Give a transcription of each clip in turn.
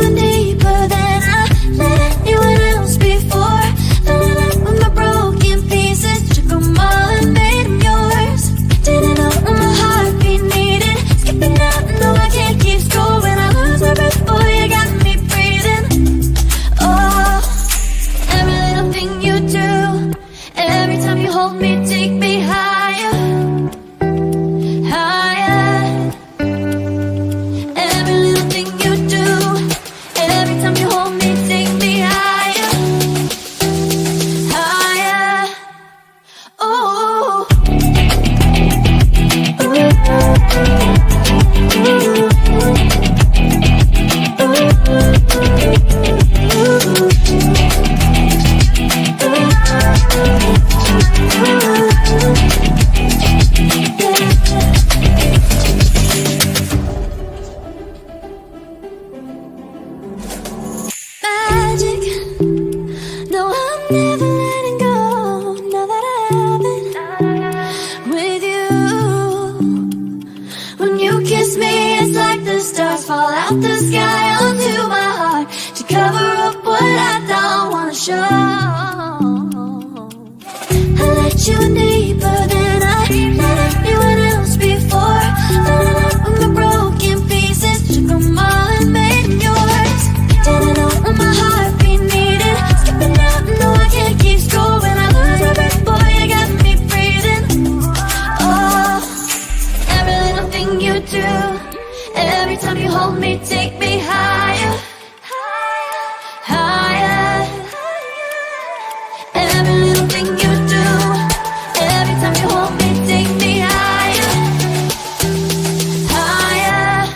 in deeper than I let anyone else before. Filling up with my broken pieces, took them all and made them yours. Didn't know what my heartbeat needed, skipping out, no I can't keep score. When I lose my breath, boy, you got me breathing. Oh, every little thing you do, every time you hold me, take me higher, higher. Every little thing you do, every time you hold me, take me higher, higher. Oh, magic. No, I'm never letting go. Now that I have it with you. When you kiss me, it's like the stars fall out the sky onto my heart to cover up what I don't wanna show. I let you in deeper than I let anyone else before. Filling up with my broken pieces, took them all and made them yours. Didn't know what my heartbeat needed, skipping out, no I can't keep score. When I lose my breath, boy, you got me breathing. Oh, every little thing you do, every time you hold me, take me higher, higher. Every little thing you do, every time you hold me, take me higher, higher.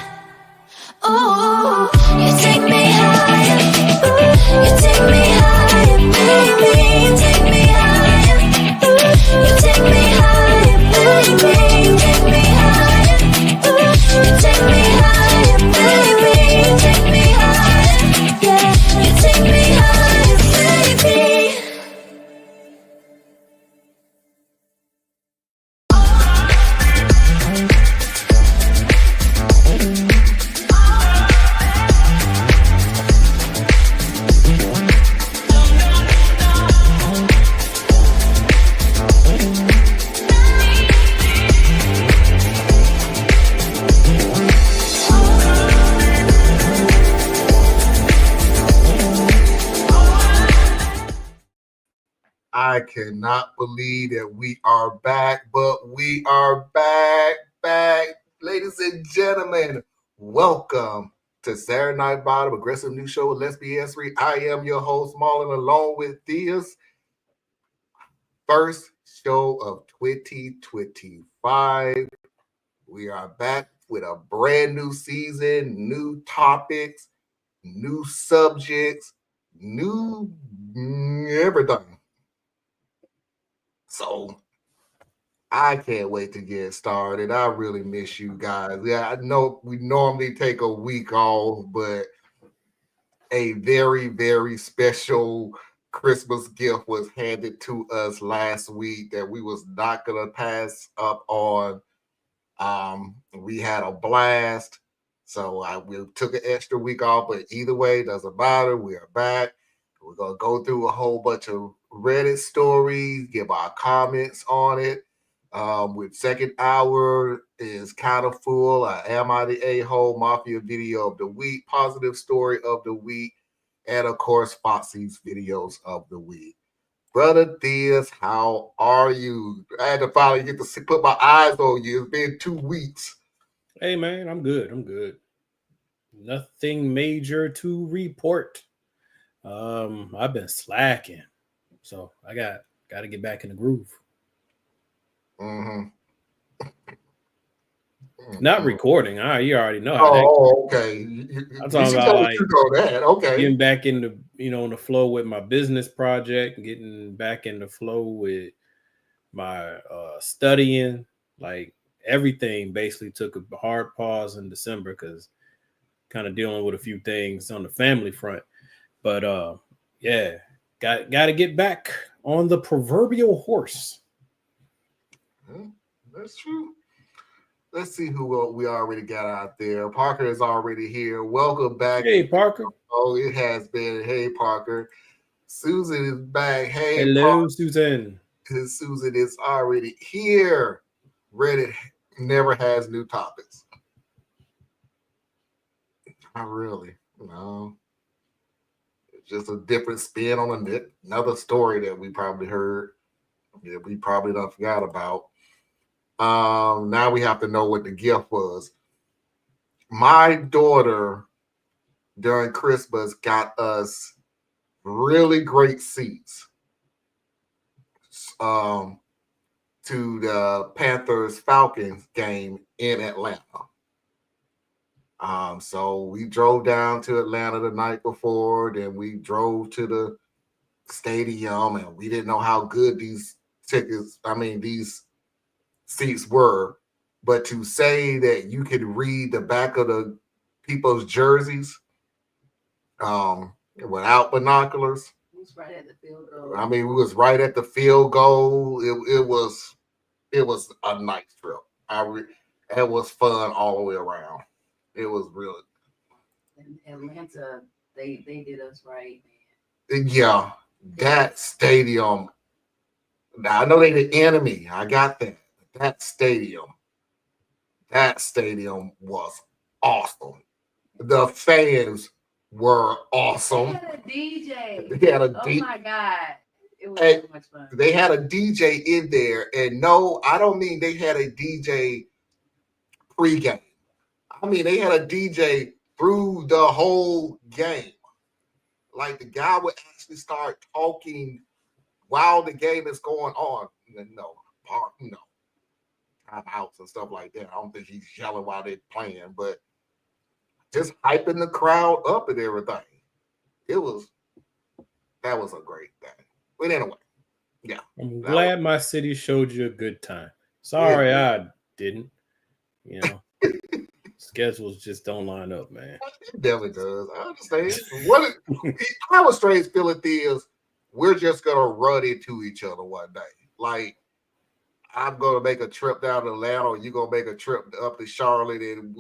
Oh, you take me higher, you take me higher, baby, you take me higher, you take me higher, baby, you take me higher, you take me higher, baby, you take me higher, yeah, you take me higher, baby. I cannot believe that we are back, but we are back. Ladies and gentlemen, welcome to Saturday Night Bottom, aggressive new show with Let's Be S3. I am your host, Marlon, along with Thea's first show of 2025. We are back with a brand new season, new topics, new subjects, new everything. So I can't wait to get started. I really miss you guys. Yeah, I know we normally take a week off, but a very, very special Christmas gift was handed to us last week that we was not gonna pass up on. We had a blast, so we took an extra week off, but either way, doesn't matter. We are back. We're gonna go through a whole bunch of Reddit stories, give our comments on it. With second hour is kind of full. Am I the A-hole? Mafia video of the week, positive story of the week, and of course, Foxy's videos of the week. Brother Diaz, how are you? I had to finally get to put my eyes on you. It's been 2 weeks. Hey man, I'm good. Nothing major to report. I've been slacking, so I got to get back in the groove. Mm-hmm. Not recording. You already know. Okay. I'm talking about like you know that. Okay. Getting back in the in the flow with my business project, getting back in the flow with my studying. Like everything basically took a hard pause in December because kind of dealing with a few things on the family front. But yeah, got to get back on the proverbial horse. That's true. let's see who we already got out there. Parker is already here. Welcome back. Hey, Parker. Oh, it has been. Hey, Parker. Susan is back. Hey, hello, Parker. Susan. Susan is already here. Reddit never has new topics. Not really. No. It's just a different spin on another story that we probably heard. Yeah, we probably don't forgot about. Now we have to know what the gift was. My daughter during Christmas got us really great seats to the Panthers Falcons game in Atlanta. So we drove down to Atlanta the night before, then we drove to the stadium, and we didn't know how good these seats were. But to say that you could read the back of the people's jerseys without binoculars. It was right at the field goal. I mean, we was right at the field goal. It was a nice trip. It was fun all the way around. It was really. In Atlanta, they did us right, man. Yeah, that stadium. Now I know they the enemy. I got that. That stadium was awesome. The fans were awesome. They had a DJ. They had a oh my God. It was so much fun. They had a DJ in there. And no, I don't mean they had a DJ pregame. I mean, they had a DJ through the whole game. Like the guy would actually start talking while the game is going on. No. Timeouts and stuff like that. I don't think he's yelling while they're playing, but just hyping the crowd up and everything. That was a great thing. But anyway, yeah. I'm glad my city showed you a good time. Sorry, I didn't. You know, schedules just don't line up, man. It definitely does. I understand. How strange feeling is we're just gonna run into each other one day. Like, I'm gonna make a trip down to Atlanta, or you're gonna make a trip up to Charlotte, and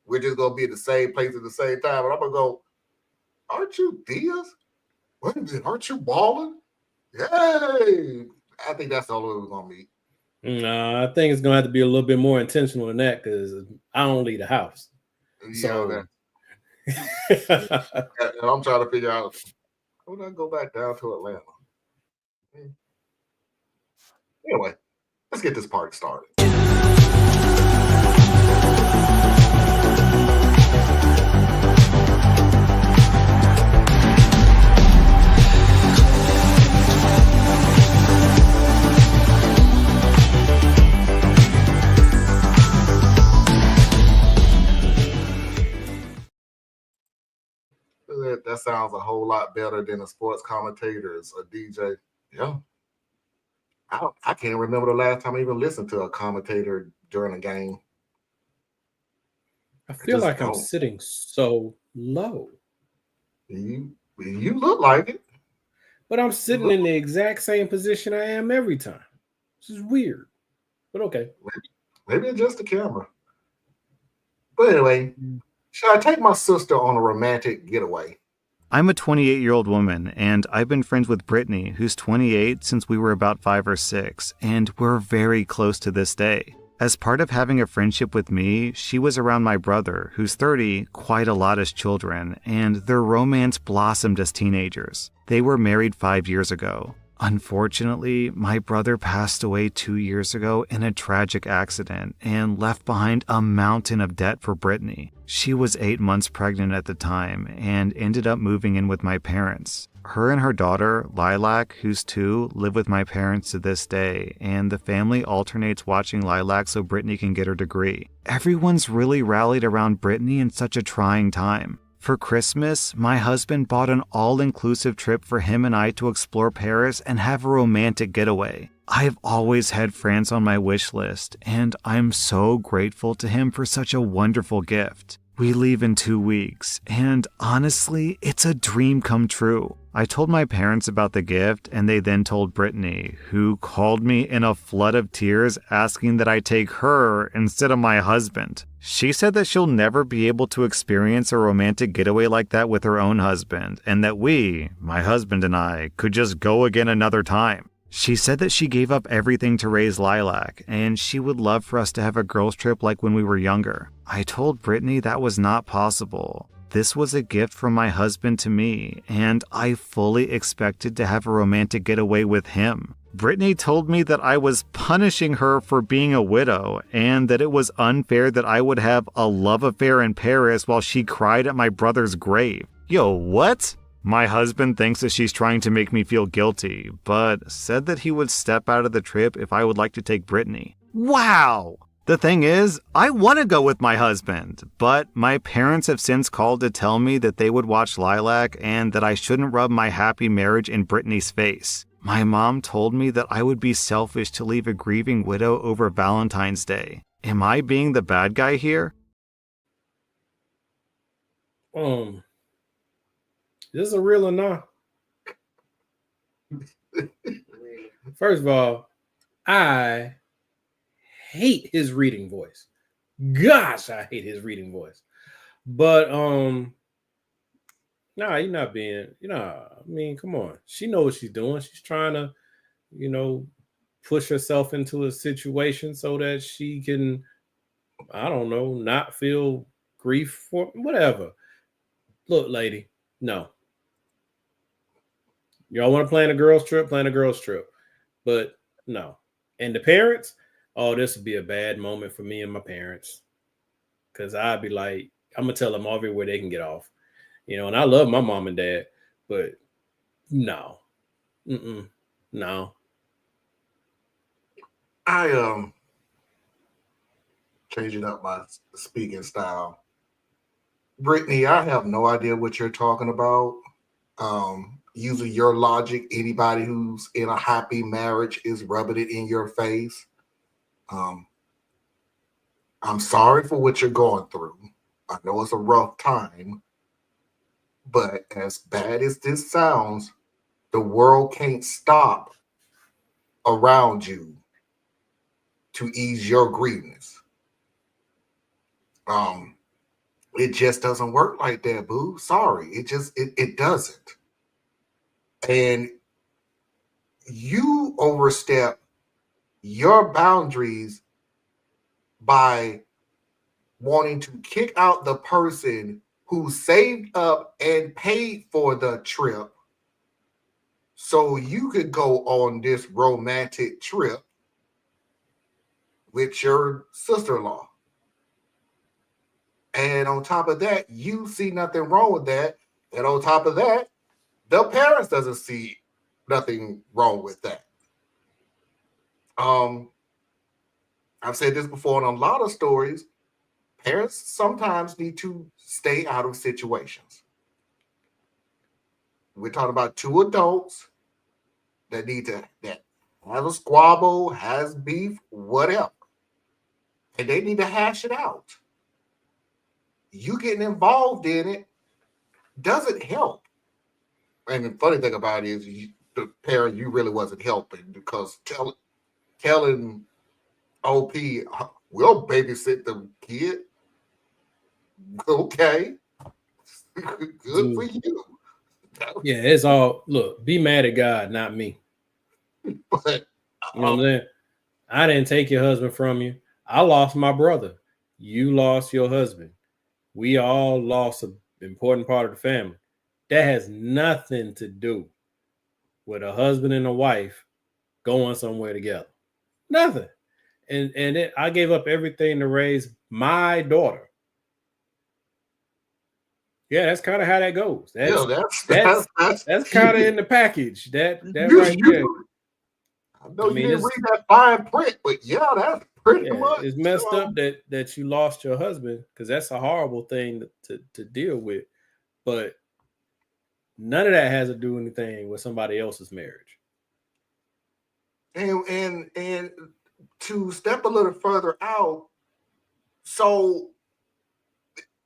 we're just gonna be in the same place at the same time. And I'm gonna go, aren't you Diaz? Wait a minute, aren't you balling? Yay! I think that's the only way we're gonna meet. No, I think it's gonna have to be a little bit more intentional than that because I don't leave the house. Yeah, and I'm trying to figure out how would I go back down to Atlanta. Anyway, let's get this party started. That sounds a whole lot better than a sports commentator, a DJ. Yeah. I can't remember the last time I even listened to a commentator during a game. I feel like I'm sitting so low. You look like it. But I'm sitting in the exact same position I am every time. This is weird. But okay. Maybe it's just the camera. But anyway, should I take my sister on a romantic getaway? I'm a 28-year-old woman, and I've been friends with Brittany, who's 28, since we were about 5 or 6, and we're very close to this day. As part of having a friendship with me, she was around my brother, who's 30, quite a lot as children, and their romance blossomed as teenagers. They were married 5 years ago. Unfortunately, my brother passed away 2 years ago in a tragic accident and left behind a mountain of debt for Brittany. She was 8 months pregnant at the time and ended up moving in with my parents. Her and her daughter, Lilac, who's 2, live with my parents to this day, and the family alternates watching Lilac so Brittany can get her degree. Everyone's really rallied around Brittany in such a trying time. For Christmas, my husband bought an all-inclusive trip for him and I to explore Paris and have a romantic getaway. I've always had France on my wish list, and I'm so grateful to him for such a wonderful gift. We leave in 2 weeks, and honestly, it's a dream come true. I told my parents about the gift, and they then told Brittany, who called me in a flood of tears asking that I take her instead of my husband. She said that she'll never be able to experience a romantic getaway like that with her own husband, and that we, my husband and I, could just go again another time. She said that she gave up everything to raise Lilac, and she would love for us to have a girls' trip like when we were younger. I told Brittany that was not possible. This was a gift from my husband to me, and I fully expected to have a romantic getaway with him. Brittany told me that I was punishing her for being a widow, and that it was unfair that I would have a love affair in Paris while she cried at my brother's grave. Yo, what? My husband thinks that she's trying to make me feel guilty, but said that he would step out of the trip if I would like to take Brittany. Wow! The thing is, I want to go with my husband, but my parents have since called to tell me that they would watch Lilac and that I shouldn't rub my happy marriage in Brittany's face. My mom told me that I would be selfish to leave a grieving widow over Valentine's Day. Am I being the bad guy here? This is a real or not? First of all, I hate his reading voice. Gosh, I hate his reading voice. But nah, you're not being, I mean, come on. She knows what she's doing. She's trying to, push herself into a situation so that she can, I don't know, not feel grief for whatever. Look, lady, no. Y'all want to plan a girls' trip? Plan a girls' trip. But no. And the parents, oh, this would be a bad moment for me and my parents. Because I'd be like, I'm going to tell them everywhere they can get off. And I love my mom and dad, but no. No. I changing up my speaking style. Brittany, I have no idea what you're talking about. Using your logic, anybody who's in a happy marriage is rubbing it in your face. I'm sorry for what you're going through. I know it's a rough time, but as bad as this sounds, the world can't stop around you to ease your grievance. It just doesn't work like that, boo. Sorry. It doesn't. And you overstep your boundaries by wanting to kick out the person who saved up and paid for the trip so you could go on this romantic trip with your sister-in-law. And on top of that, you see nothing wrong with that. And on top of that, the parents doesn't see nothing wrong with that. I've said this before in a lot of stories. Parents sometimes need to stay out of situations. We're talking about two adults that have a squabble, has beef, whatever. And they need to hash it out. You getting involved in it doesn't help. And the funny thing about it is the parent you really wasn't helping, because telling OP, we'll babysit the kid. Okay. Good for you. Yeah, it's all, look, be mad at God, not me. But you know what I'm saying? I didn't take your husband from you. I lost my brother. You lost your husband. We all lost an important part of the family. That has nothing to do with a husband and a wife going somewhere together. Nothing. And I gave up everything to raise my daughter. Yeah, that's kind of how that goes. That's kind of in the package. That right there. I know you didn't read that fine print, but yeah, that's pretty much. It's messed up that you lost your husband, because that's a horrible thing to deal with. But none of that has to do anything with somebody else's marriage. And to step a little further out, so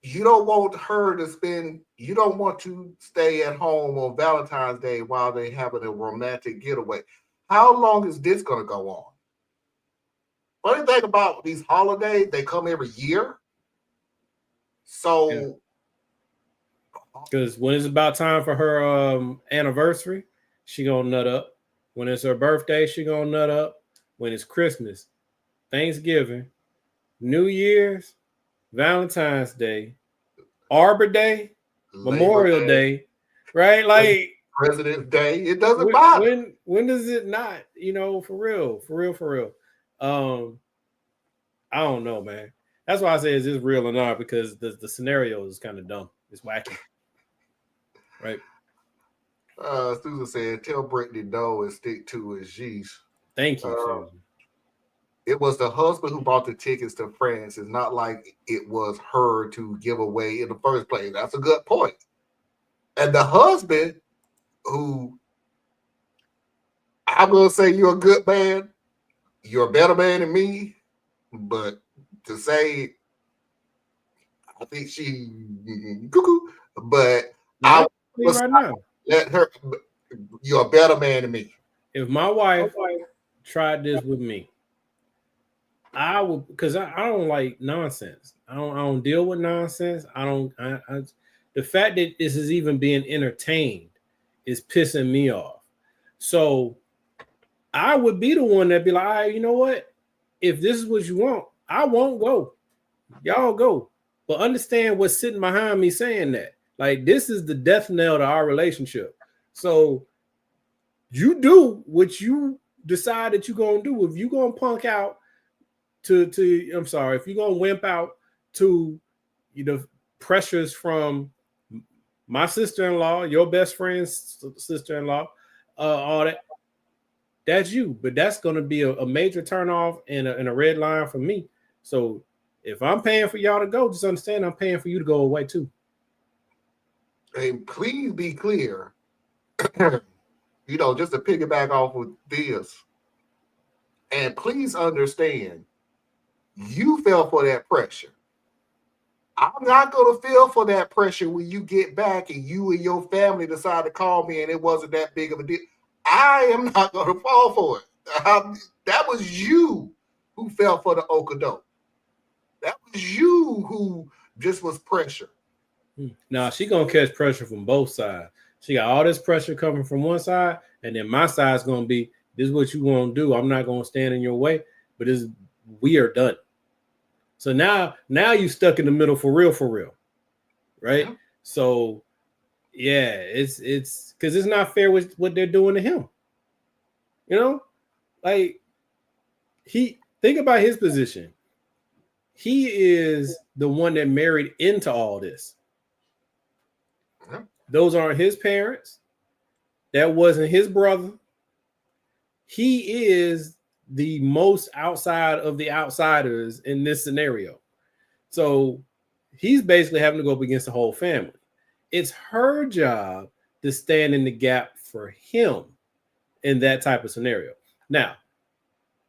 you don't want her to spend, you don't want to stay at home on Valentine's Day while they having a romantic getaway. How long is this going to go on? Funny thing about these holidays, they come every year. So, because when it's about time for her anniversary, she gonna nut up. When it's her birthday, she gonna nut up. When it's Christmas, Thanksgiving, New Year's, Valentine's Day, Arbor Day, Memorial Day, right? Like President's Day. It doesn't matter. When does it not? You know, for real. I don't know, man. That's why I say is this real or not, because the scenario is kind of dumb. It's wacky. Right. Susan said, tell Brittany no and stick to his G's. Thank you, Susan. It was the husband who bought the tickets to France. It's not like it was her to give away in the first place. That's a good point. And the husband, who I'm going to say you're a good man, you're a better man than me, but to say, I think she cuckoo, but I was right now. Let her, you're a better man than me. If my wife tried this with me, I would, because I don't like nonsense. I don't deal with nonsense. The fact that this is even being entertained is pissing me off. So I would be the one that'd be like, all right, you know what? If this is what you want, I won't go. Y'all go. But understand what's sitting behind me saying that. Like, this is the death knell to our relationship. So you do what you decide that you're going to do. If you're going to punk out if you're going to wimp out to, pressures from my sister-in-law, your best friend's sister-in-law, all that, that's you. But that's going to be a major turnoff and a red line for me. So if I'm paying for y'all to go, just understand I'm paying for you to go away too. And please be clear, just to piggyback off with this, and please understand, you fell for that pressure. I'm not going to feel for that pressure when you get back and you and your family decide to call me and it wasn't that big of a deal. I am not going to fall for it. That was you who fell for the okadoke. That was you who just was pressure. Now she gonna catch pressure from both sides. She got all this pressure coming from one side, and then my side's gonna be, this is what you want to do. I'm not gonna stand in your way, but we are done. So now you stuck in the middle for real, right? Yeah. So yeah, it's because it's not fair with what they're doing to him. Like think about his position. He is the one that married into all this. Those aren't his parents. That wasn't his brother. He is the most outside of the outsiders in this scenario. So he's basically having to go up against the whole family. It's her job to stand in the gap for him in that type of scenario. Now,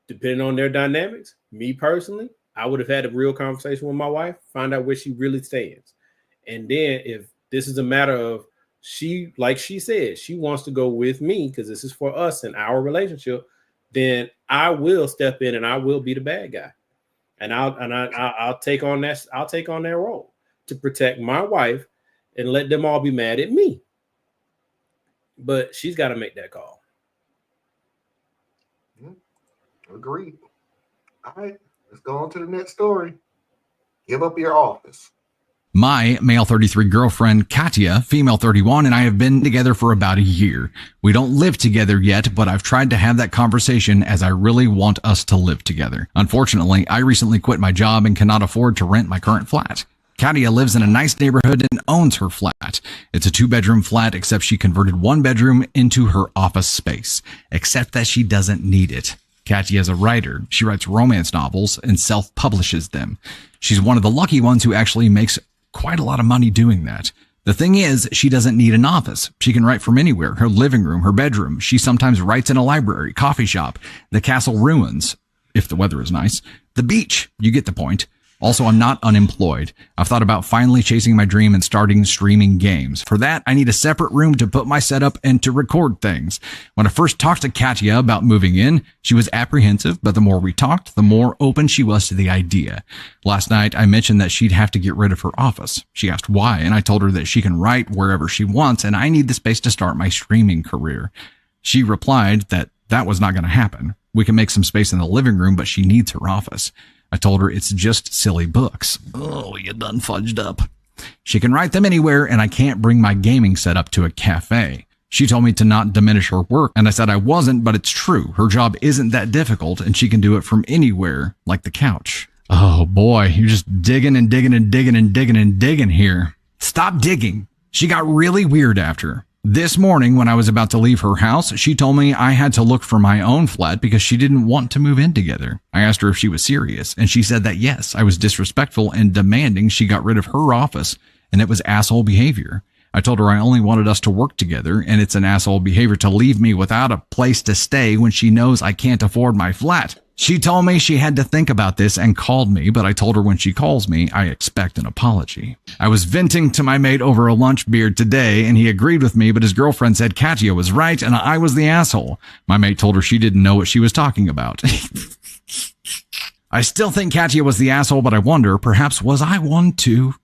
depending on their dynamics, me personally, I would have had a real conversation with my wife, find out where she really stands. And then if this is a matter of like she said, she wants to go with me because this is for us and our relationship, then I will step in and I will be the bad guy. And I'll take on that. I'll take on that role to protect my wife and let them all be mad at me. But she's got to make that call. Agreed. All right, let's go on to the next story. Give up your office. My male 33 girlfriend, Katya, female 31, and I have been together for about a year. We don't live together yet, but I've tried to have that conversation as I really want us to live together. Unfortunately, I recently quit my job and cannot afford to rent my current flat. Katya lives in a nice neighborhood and owns her flat. It's a 2-bedroom flat, except she converted 1 bedroom into her office space, except that she doesn't need it. Katya is a writer. She writes romance novels and self-publishes them. She's one of the lucky ones who actually makes quite a lot of money doing that. The thing is, she doesn't need an office. She can write from anywhere, her living room, her bedroom. She sometimes writes in a library, coffee shop, the castle ruins, if the weather is nice, the beach, you get the point. Also, I'm not unemployed. I've thought about finally chasing my dream and starting streaming games. For that, I need a separate room to put my setup and to record things. When I first talked to Katya about moving in, she was apprehensive, but the more we talked, the more open she was to the idea. Last night, I mentioned that she'd have to get rid of her office. She asked why, and I told her that she can write wherever she wants, and I need the space to start my streaming career. She replied that that was not going to happen. We can make some space in the living room, but she needs her office. I told her it's just silly books. Oh, you done fudged up. She can write them anywhere, and I can't bring my gaming setup to a cafe. She told me to not diminish her work, and I said I wasn't, but it's true. Her job isn't that difficult, and she can do it from anywhere, like the couch. Oh boy, you're just digging and digging and digging and digging and digging here. Stop digging. She got really weird after. This morning, when I was about to leave her house, she told me I had to look for my own flat because she didn't want to move in together. I asked her if she was serious, and she said that yes, I was disrespectful and demanding she got rid of her office, and it was asshole behavior. I told her I only wanted us to work together, and it's an asshole behavior to leave me without a place to stay when she knows I can't afford my flat. She told me she had to think about this and called me, but I told her when she calls me, I expect an apology. I was venting to my mate over a lunch beer today, and he agreed with me, but his girlfriend said Katya was right and I was the asshole. My mate told her she didn't know what she was talking about. I still think Katya was the asshole, but I wonder, perhaps was I one too?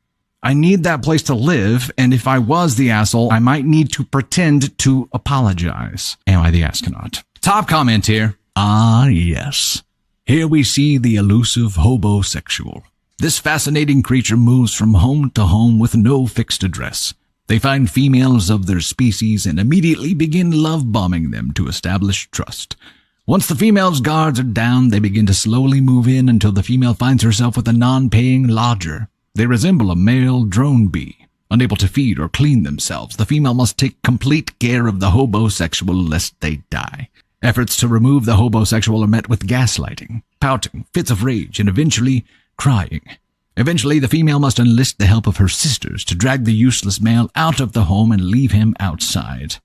I need that place to live, and if I was the asshole, I might need to pretend to apologize. Am I the astronaut? Top comment here. Ah, yes. Here we see the elusive hobosexual. This fascinating creature moves from home to home with no fixed address. They find females of their species and immediately begin love-bombing them to establish trust. Once the female's guards are down, they begin to slowly move in until the female finds herself with a non-paying lodger. They resemble a male drone bee. Unable to feed or clean themselves, the female must take complete care of the hobosexual lest they die. Efforts to remove the hobosexual are met with gaslighting, pouting, fits of rage, and eventually crying. Eventually, the female must enlist the help of her sisters to drag the useless male out of the home and leave him outside.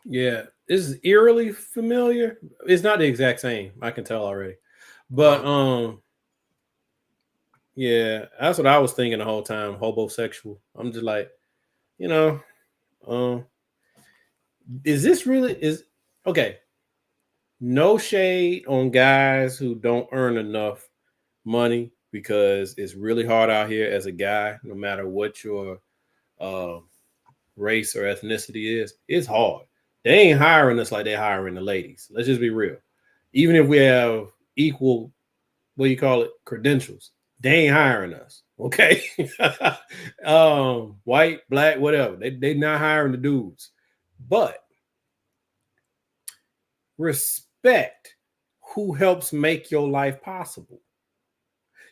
Yeah, this is eerily familiar. It's not the exact same. I can tell already. But yeah, that's what I was thinking the whole time. Hobosexual. I'm just like, is this really okay? No shade on guys who don't earn enough money because it's really hard out here as a guy, no matter what your race or ethnicity is. It's hard. They ain't hiring us like they're hiring the ladies. Let's just be real. Even if we have equal, credentials, they ain't hiring us. Okay. White, black, whatever. They not hiring the dudes. But respect who helps make your life possible.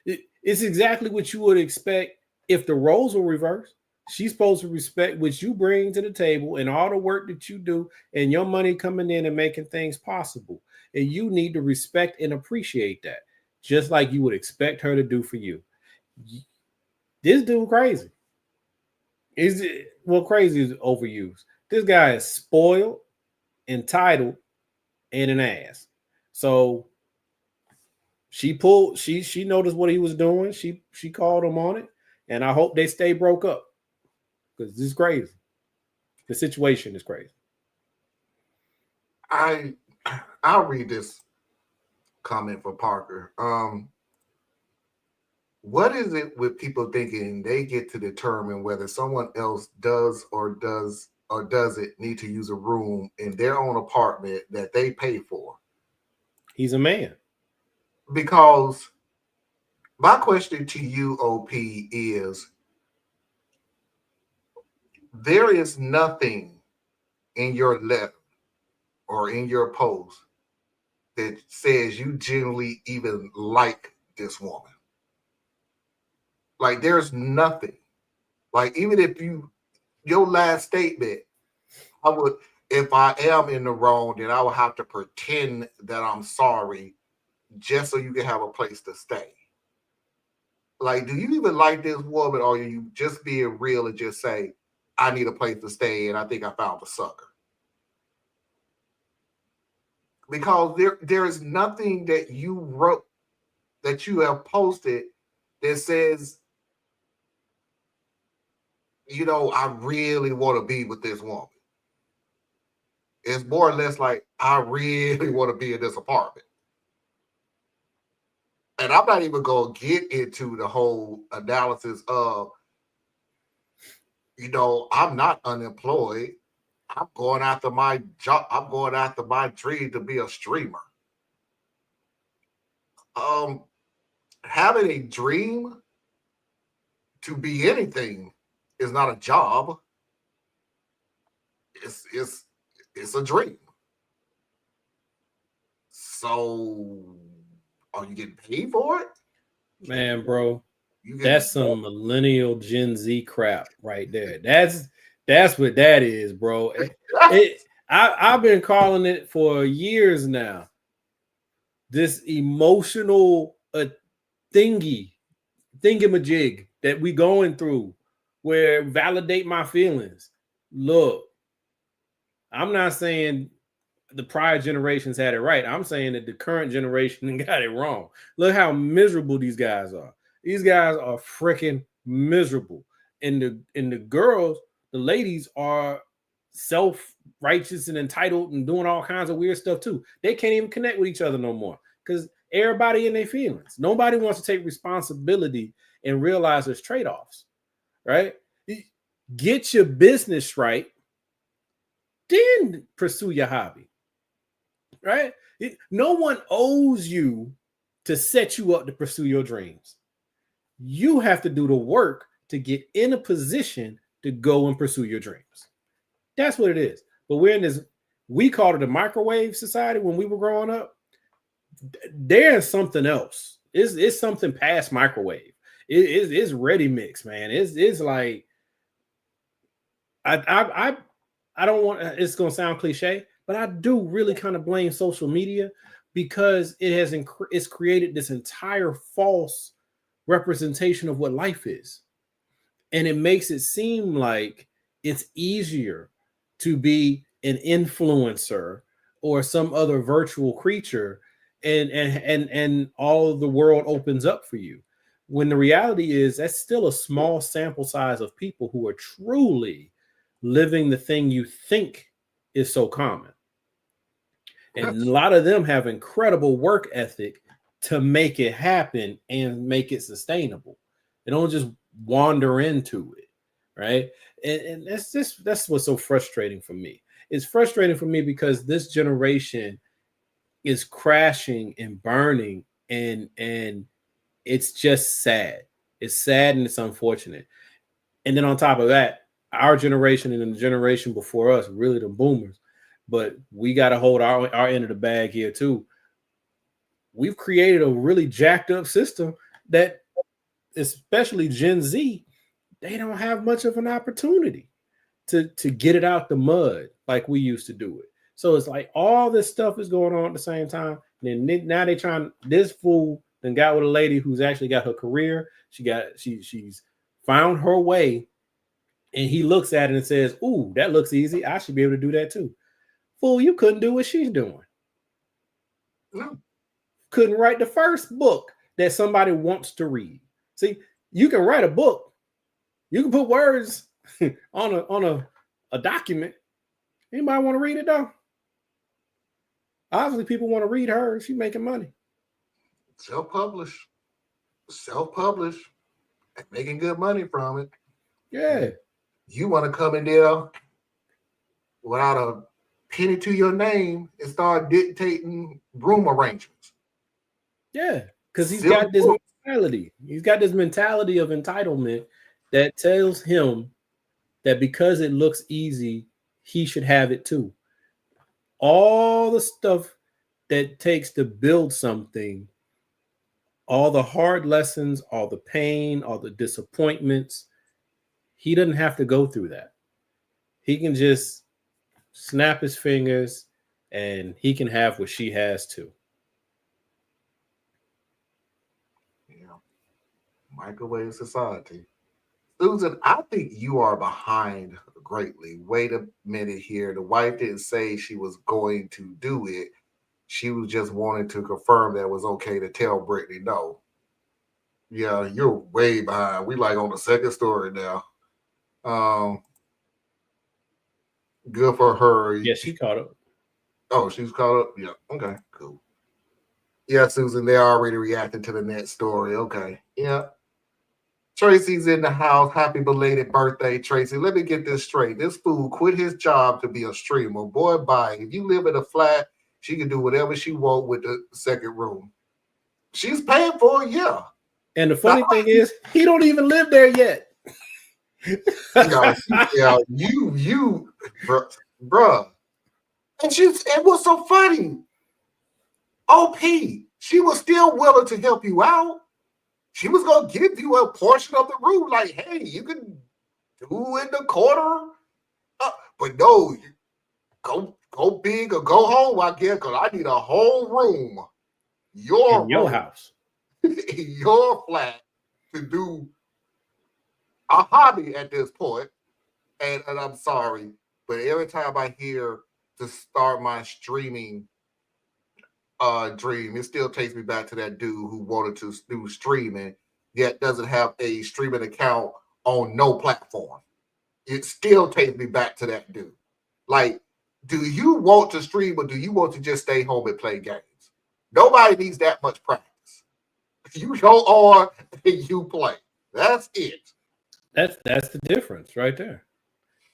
It's exactly what you would expect if the roles were reversed. She's supposed to respect what you bring to the table and all the work that you do and your money coming in and making things possible. And you need to respect and appreciate that, just like you would expect her to do for you. This dude crazy. Crazy is overused. This guy is spoiled, entitled, and an ass. So she noticed what he was doing. She called him on it, and I hope they stay broke up because this is crazy. The situation is crazy. I'll read this comment for Parker. What is it with people thinking they get to determine whether someone else does or doesn't need to use a room in their own apartment that they pay for? He's a man. Because my question to you, OP, is there is nothing in your letter or in your post that says you genuinely even like this woman. Like, there's nothing. Like, even if your last statement, if I am in the wrong, then I would have to pretend that I'm sorry just so you can have a place to stay. Like, do you even like this woman, or are you just being real and just say, I need a place to stay and I think I found a sucker? because there is nothing that you wrote, that you have posted, that says, I really want to be with this woman. It's more or less like, I really want to be in this apartment. And I'm not even going to get into the whole analysis of, I'm not unemployed. I'm going after my job. I'm going after my dream to be a streamer. Having a dream to be anything is not a job. It's a dream. So, are you getting paid for it? Man, bro, that's some millennial Gen Z crap right there. That's what that is, bro. I've been calling it for years now. This emotional thingamajig that we going through, where validate my feelings. Look, I'm not saying the prior generations had it right. I'm saying that the current generation got it wrong. Look how miserable these guys are. These guys are freaking miserable. And the girls, the ladies are self-righteous and entitled and doing all kinds of weird stuff too. They can't even connect with each other no more because everybody in their feelings. Nobody wants to take responsibility and realize there's trade-offs, right? Get your business right, then pursue your hobby, right? No one owes you to set you up to pursue your dreams. You have to do the work to get in a position to go and pursue your dreams. That's what it is. But we're in this, we called it a microwave society when we were growing up. There's something else. It's something past microwave. It's ready mix, man. It's like, I don't want, it's going to sound cliche, but I do really kind of blame social media because it's created this entire false representation of what life is. And it makes it seem like it's easier to be an influencer or some other virtual creature and all of the world opens up for you. When the reality is that's still a small sample size of people who are truly living the thing you think is so common. And a lot of them have incredible work ethic to make it happen and make it sustainable. They don't just wander into it, right? And that's what's so frustrating for me. It's frustrating for me because this generation is crashing and burning, and it's just sad. It's sad and it's unfortunate. And then on top of that, our generation and the generation before us, really the boomers, but we got to hold our end of the bag here too. We've created a really jacked up system that, especially Gen Z, they don't have much of an opportunity to get it out the mud like we used to do it. So it's like all this stuff is going on at the same time. And then now they trying, this fool then got with a lady who's actually got her career. She's found her way. And he looks at it and says, ooh, that looks easy. I should be able to do that too. Fool, you couldn't do what she's doing. No. Couldn't write the first book that somebody wants to read. See, you can write a book. You can put words on a document. Anybody want to read it though? Obviously, people want to read her. She's making money. Self-publish, and making good money from it. Yeah. You want to come in there without a penny to your name and start dictating room arrangements. Yeah, because he's got this mentality. He's got this mentality of entitlement that tells him that because it looks easy, he should have it too. All the stuff that takes to build something, all the hard lessons, all the pain, all the disappointments, he doesn't have to go through that. He can just snap his fingers and he can have what she has too. Yeah. Microwave society. Susan, I think you are behind greatly. Wait a minute here. The wife didn't say she was going to do it. She was just wanting to confirm that it was okay to tell Brittany no. Yeah, you're way behind. We like on the second story now. Good for her. Yeah, she caught up. Oh, she's caught up? Yeah. Okay, cool. Yeah, Susan, they're already reacting to the next story. Okay. Yeah. Tracy's in the house. Happy belated birthday, Tracy. Let me get this straight. This fool quit his job to be a streamer. Boy, bye. If you live in a flat, she can do whatever she wants with the second room. She's paying for it, yeah. And the funny thing is, he don't even live there yet. Yeah, you, bruh. And it was so funny. OP, she was still willing to help you out. She was gonna give you a portion of the room, like, hey, you can do in the corner. But no, go big or go home, I guess, because I need a whole room. Your house. In your flat to do a hobby at this point. And I'm sorry, but every time I hear to start my streaming dream, it still takes me back to that dude who wanted to do streaming, yet doesn't have a streaming account on no platform. It still takes me back to that dude. Like, do you want to stream or do you want to just stay home and play games? Nobody needs that much practice. You go on and you play. That's it. That's the difference right there.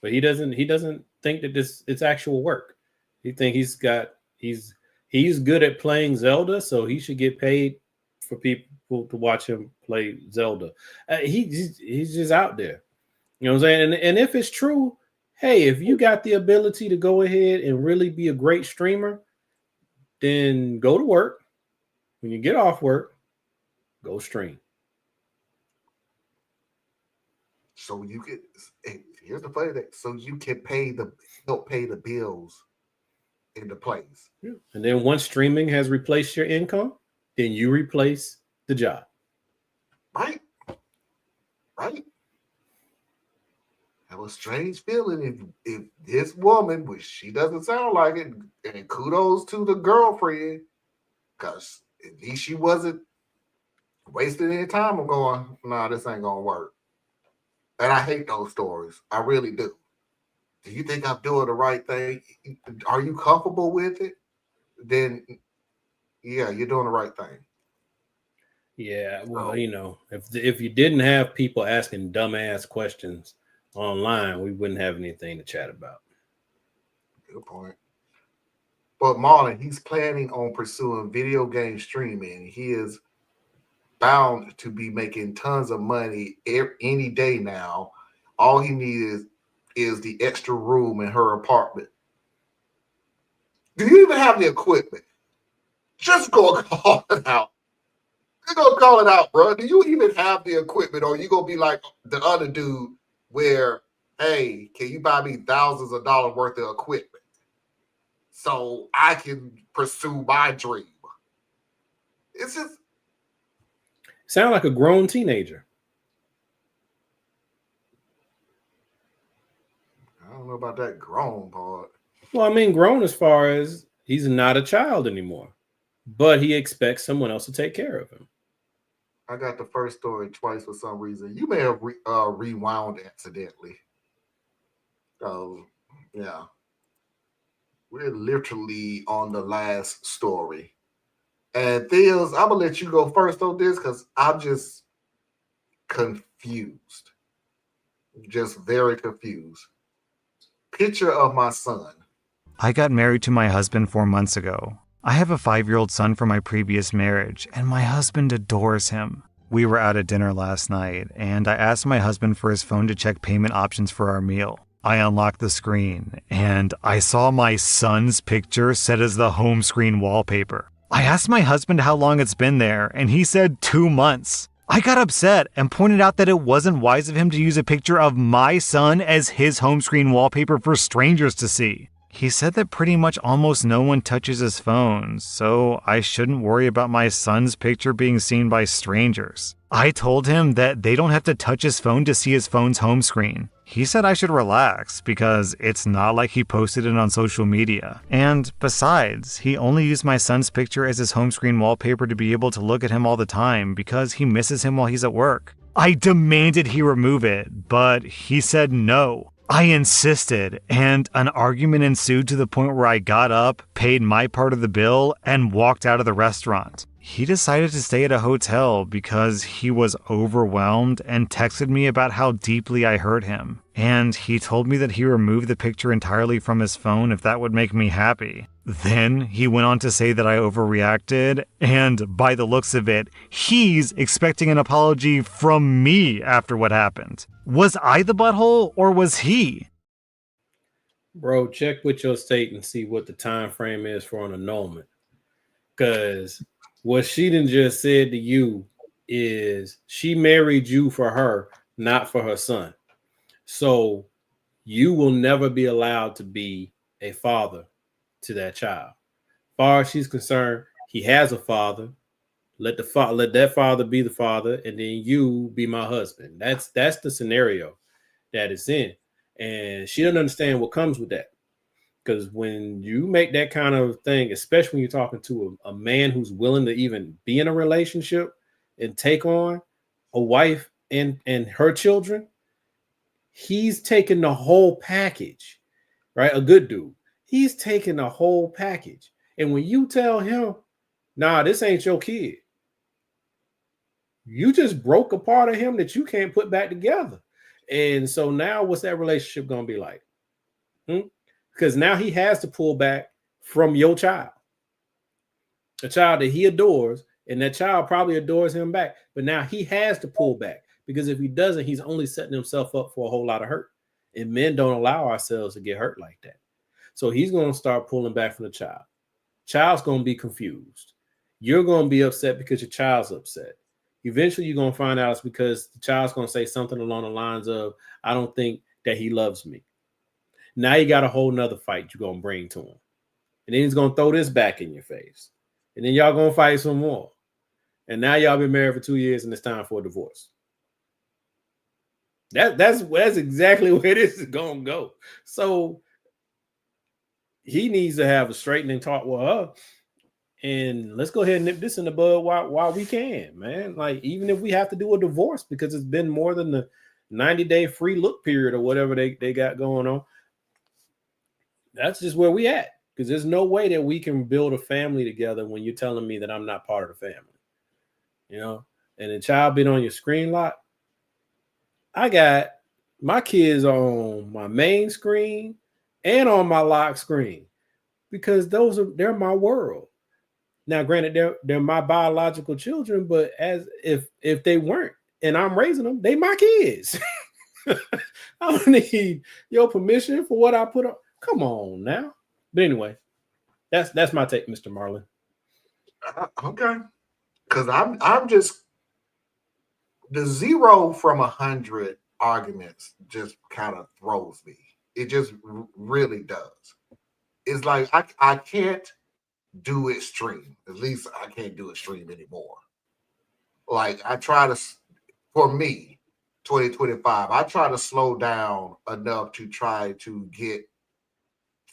But he doesn't think that it's actual work. He think he's good at playing Zelda, so he should get paid for people to watch him play Zelda. He's just out there. You know what I'm saying? And if it's true, hey, if you got the ability to go ahead and really be a great streamer, then go to work. When you get off work, go stream. So you can. Here's the funny thing. So you can help pay the bills in the plays. Yeah. And then once streaming has replaced your income, then you replace the job. Right. Have a strange feeling if this woman, which she doesn't sound like it, and kudos to the girlfriend, because at least she wasn't wasting any time of going, nah, this ain't gonna work. And I hate those stories. I really do. Do you think I'm doing the right thing? Are you comfortable with it? Then, yeah, you're doing the right thing. Yeah, well, you know, if you didn't have people asking dumbass questions online, we wouldn't have anything to chat about. Good point. But Marlon, he's planning on pursuing video game streaming. He is bound to be making tons of money any day now. All he needs is the extra room in her apartment. Do you even have the equipment? Just go call it out. Just go call it out, bro. Do you even have the equipment, or are you gonna be like the other dude where, hey, can you buy me thousands of dollars worth of equipment so I can pursue my dream? It's just sound like a grown teenager. I don't know about that grown part. Well, I mean, grown as far as he's not a child anymore, but he expects someone else to take care of him. I got the first story twice for some reason. You may have rewound accidentally. So, yeah. We're literally on the last story. And Theos, I'm going to let you go first on this because I'm just confused. Just very confused. Picture of my son. I got married to my husband 4 months ago. I have a 5-year-old son from my previous marriage, and my husband adores him. We were out at dinner last night, and I asked my husband for his phone to check payment options for our meal. I unlocked the screen, and I saw my son's picture set as the home screen wallpaper. I asked my husband how long it's been there, and he said 2 months. I got upset and pointed out that it wasn't wise of him to use a picture of my son as his home screen wallpaper for strangers to see. He said that pretty much almost no one touches his phone, so I shouldn't worry about my son's picture being seen by strangers. I told him that they don't have to touch his phone to see his phone's home screen. He said I should relax because it's not like he posted it on social media. And besides, he only used my son's picture as his home screen wallpaper to be able to look at him all the time because he misses him while he's at work. I demanded he remove it, but he said no. I insisted, and an argument ensued to the point where I got up, paid my part of the bill, and walked out of the restaurant. He decided to stay at a hotel because he was overwhelmed and texted me about how deeply I hurt him. And he told me that he removed the picture entirely from his phone if that would make me happy. Then he went on to say that I overreacted, and by the looks of it, he's expecting an apology from me after what happened. Was I the butthole or was he? Bro, check with your state and see what the time frame is for an annulment. Because what she done just said to you is she married you for her, not for her son. So you will never be allowed to be a father to that child. As far as she's concerned, he has a father. Let that father be the father, and then you be my husband. That's the scenario that it's in. And she doesn't understand what comes with that. Because when you make that kind of thing, especially when you're talking to a man who's willing to even be in a relationship and take on a wife and her children, he's taking the whole package, right? A good dude. He's taking the whole package. And when you tell him, nah, this ain't your kid, you just broke a part of him that you can't put back together. And so now what's that relationship going to be like? Because now he has to pull back from your child, a child that he adores, and that child probably adores him back. But now he has to pull back, because if he doesn't, he's only setting himself up for a whole lot of hurt. And men don't allow ourselves to get hurt like that. So he's going to start pulling back from the child. Child's going to be confused. You're going to be upset because your child's upset. Eventually, you're going to find out it's because the child's going to say something along the lines of, I don't think that he loves me. Now you got a whole nother fight you're going to bring to him. And then he's going to throw this back in your face. And then y'all going to fight some more. And now y'all been married for 2 years and it's time for a divorce. That's exactly where this is going to go. So he needs to have a straightening talk with her. And let's go ahead and nip this in the bud while we can, man. Like, even if we have to do a divorce because it's been more than the 90-day free look period or whatever they got going on. That's just where we at. Because there's no way that we can build a family together when you're telling me that I'm not part of the family. You know? And the child been on your screen lock. I got my kids on my main screen and on my lock screen. Because they're my world. Now, granted, they're my biological children, but as if they weren't and I'm raising them, they my kids. I don't need your permission for what I put on. Come on now. But anyway, that's my take, Mr. Marlin. Okay, because I'm just the 0 from 100 arguments just kind of throws me. It just really does. It's like I can't do extreme. At least I can't do extreme anymore. Like I try to, for me, 2025, I try to slow down enough to try to get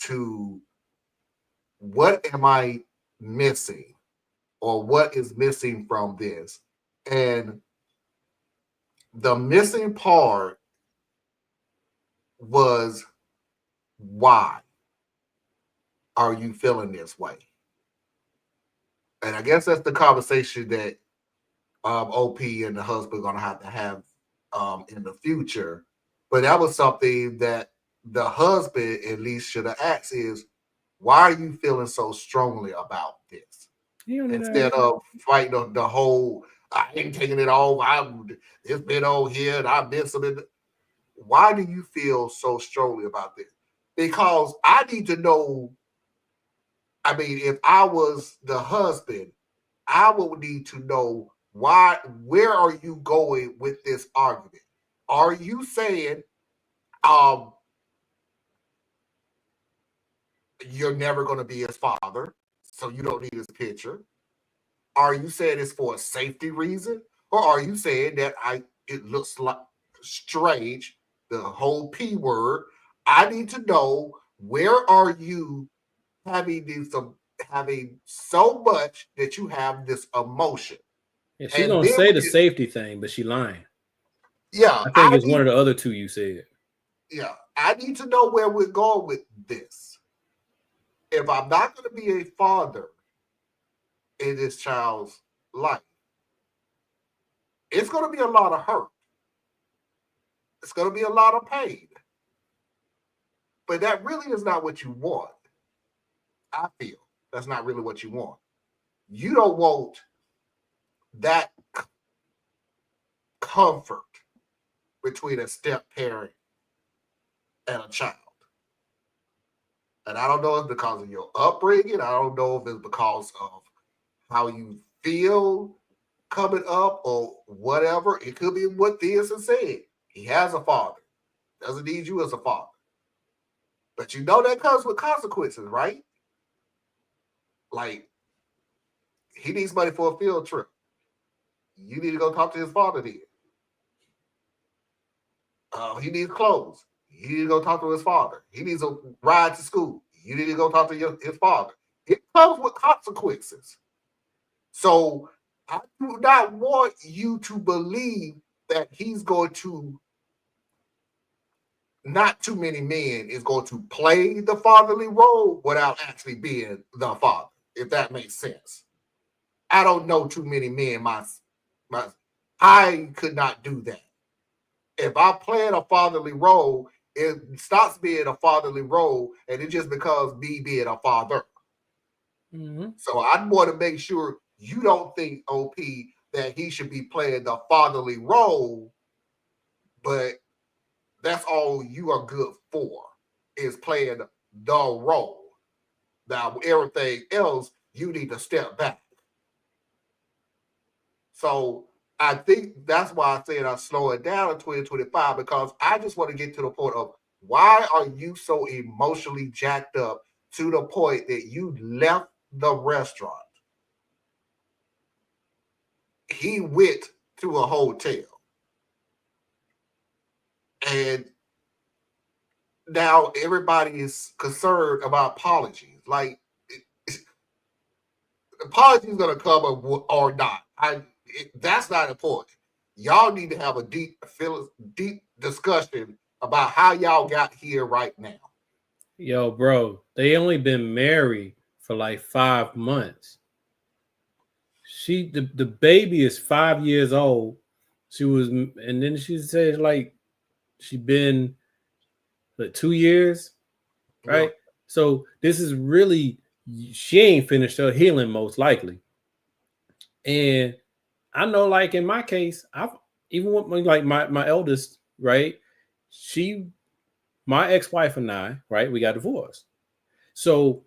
to what am I missing or what is missing from this. And the missing part was, why are you feeling this way? And I guess that's the conversation that OP and the husband are going to have in the future. But that was something that the husband at least should have asked is, why are you feeling so strongly about this? Instead of fighting the whole, I ain't taking it off, it's been on here and I've been something. Why do you feel so strongly about this? Because I need to know. I mean, if I was the husband, I would need to know why. Where are you going with this argument? Are you saying, you're never going to be his father, so you don't need his picture? Are you saying it's for a safety reason? Or are you saying that it looks like strange, the whole P word? I need to know, where are you having having so much that you have this emotion? Yeah, she's And gonna then say the safety thing, but she lying. yeah, I think it's one of the other two you said. Yeah, I need to know where we're going with this. If I'm not going to be a father in this child's life, it's going to be a lot of hurt. It's going to be a lot of pain. But that really is not what you want. I feel that's not really what you want. You don't want that comfort between a step parent and a child. And I don't know if it's because of your upbringing. I don't know if it's because of how you feel coming up or whatever. It could be what Theus has said. He has a father. Doesn't need you as a father. But you know that comes with consequences, right? Like, he needs money for a field trip. You need to go talk to his father then. He needs clothes. You need to go talk to his father. He needs a ride to school. You need to go talk to his father. It comes with consequences. So I do not want you to believe that he's going to, not too many men is going to play the fatherly role without actually being the father, if that makes sense. I don't know too many men. I could not do that. If I played a fatherly role, it stops being a fatherly role, and it just becomes me being a father. Mm-hmm. So I want to make sure you don't think, OP, that he should be playing the fatherly role, but that's all you are good for, is playing the role. Now, everything else, you need to step back. So I think that's why I said I slow it down in 2025, because I just want to get to the point of, why are you so emotionally jacked up to the point that you left the restaurant? He went to a hotel. And now everybody is concerned about apologies. Like, apologies going to come or not. That's not important. Y'all need to have a deep discussion about how y'all got here right now. Yo, bro, they only been married for like 5 months. The baby is 5 years old. And then she said like she been like 2 years, right? Yeah. So this is really, she ain't finished her healing most likely. And I know, like in my case, I've even with my eldest, right? My ex-wife and I, right, we got divorced. So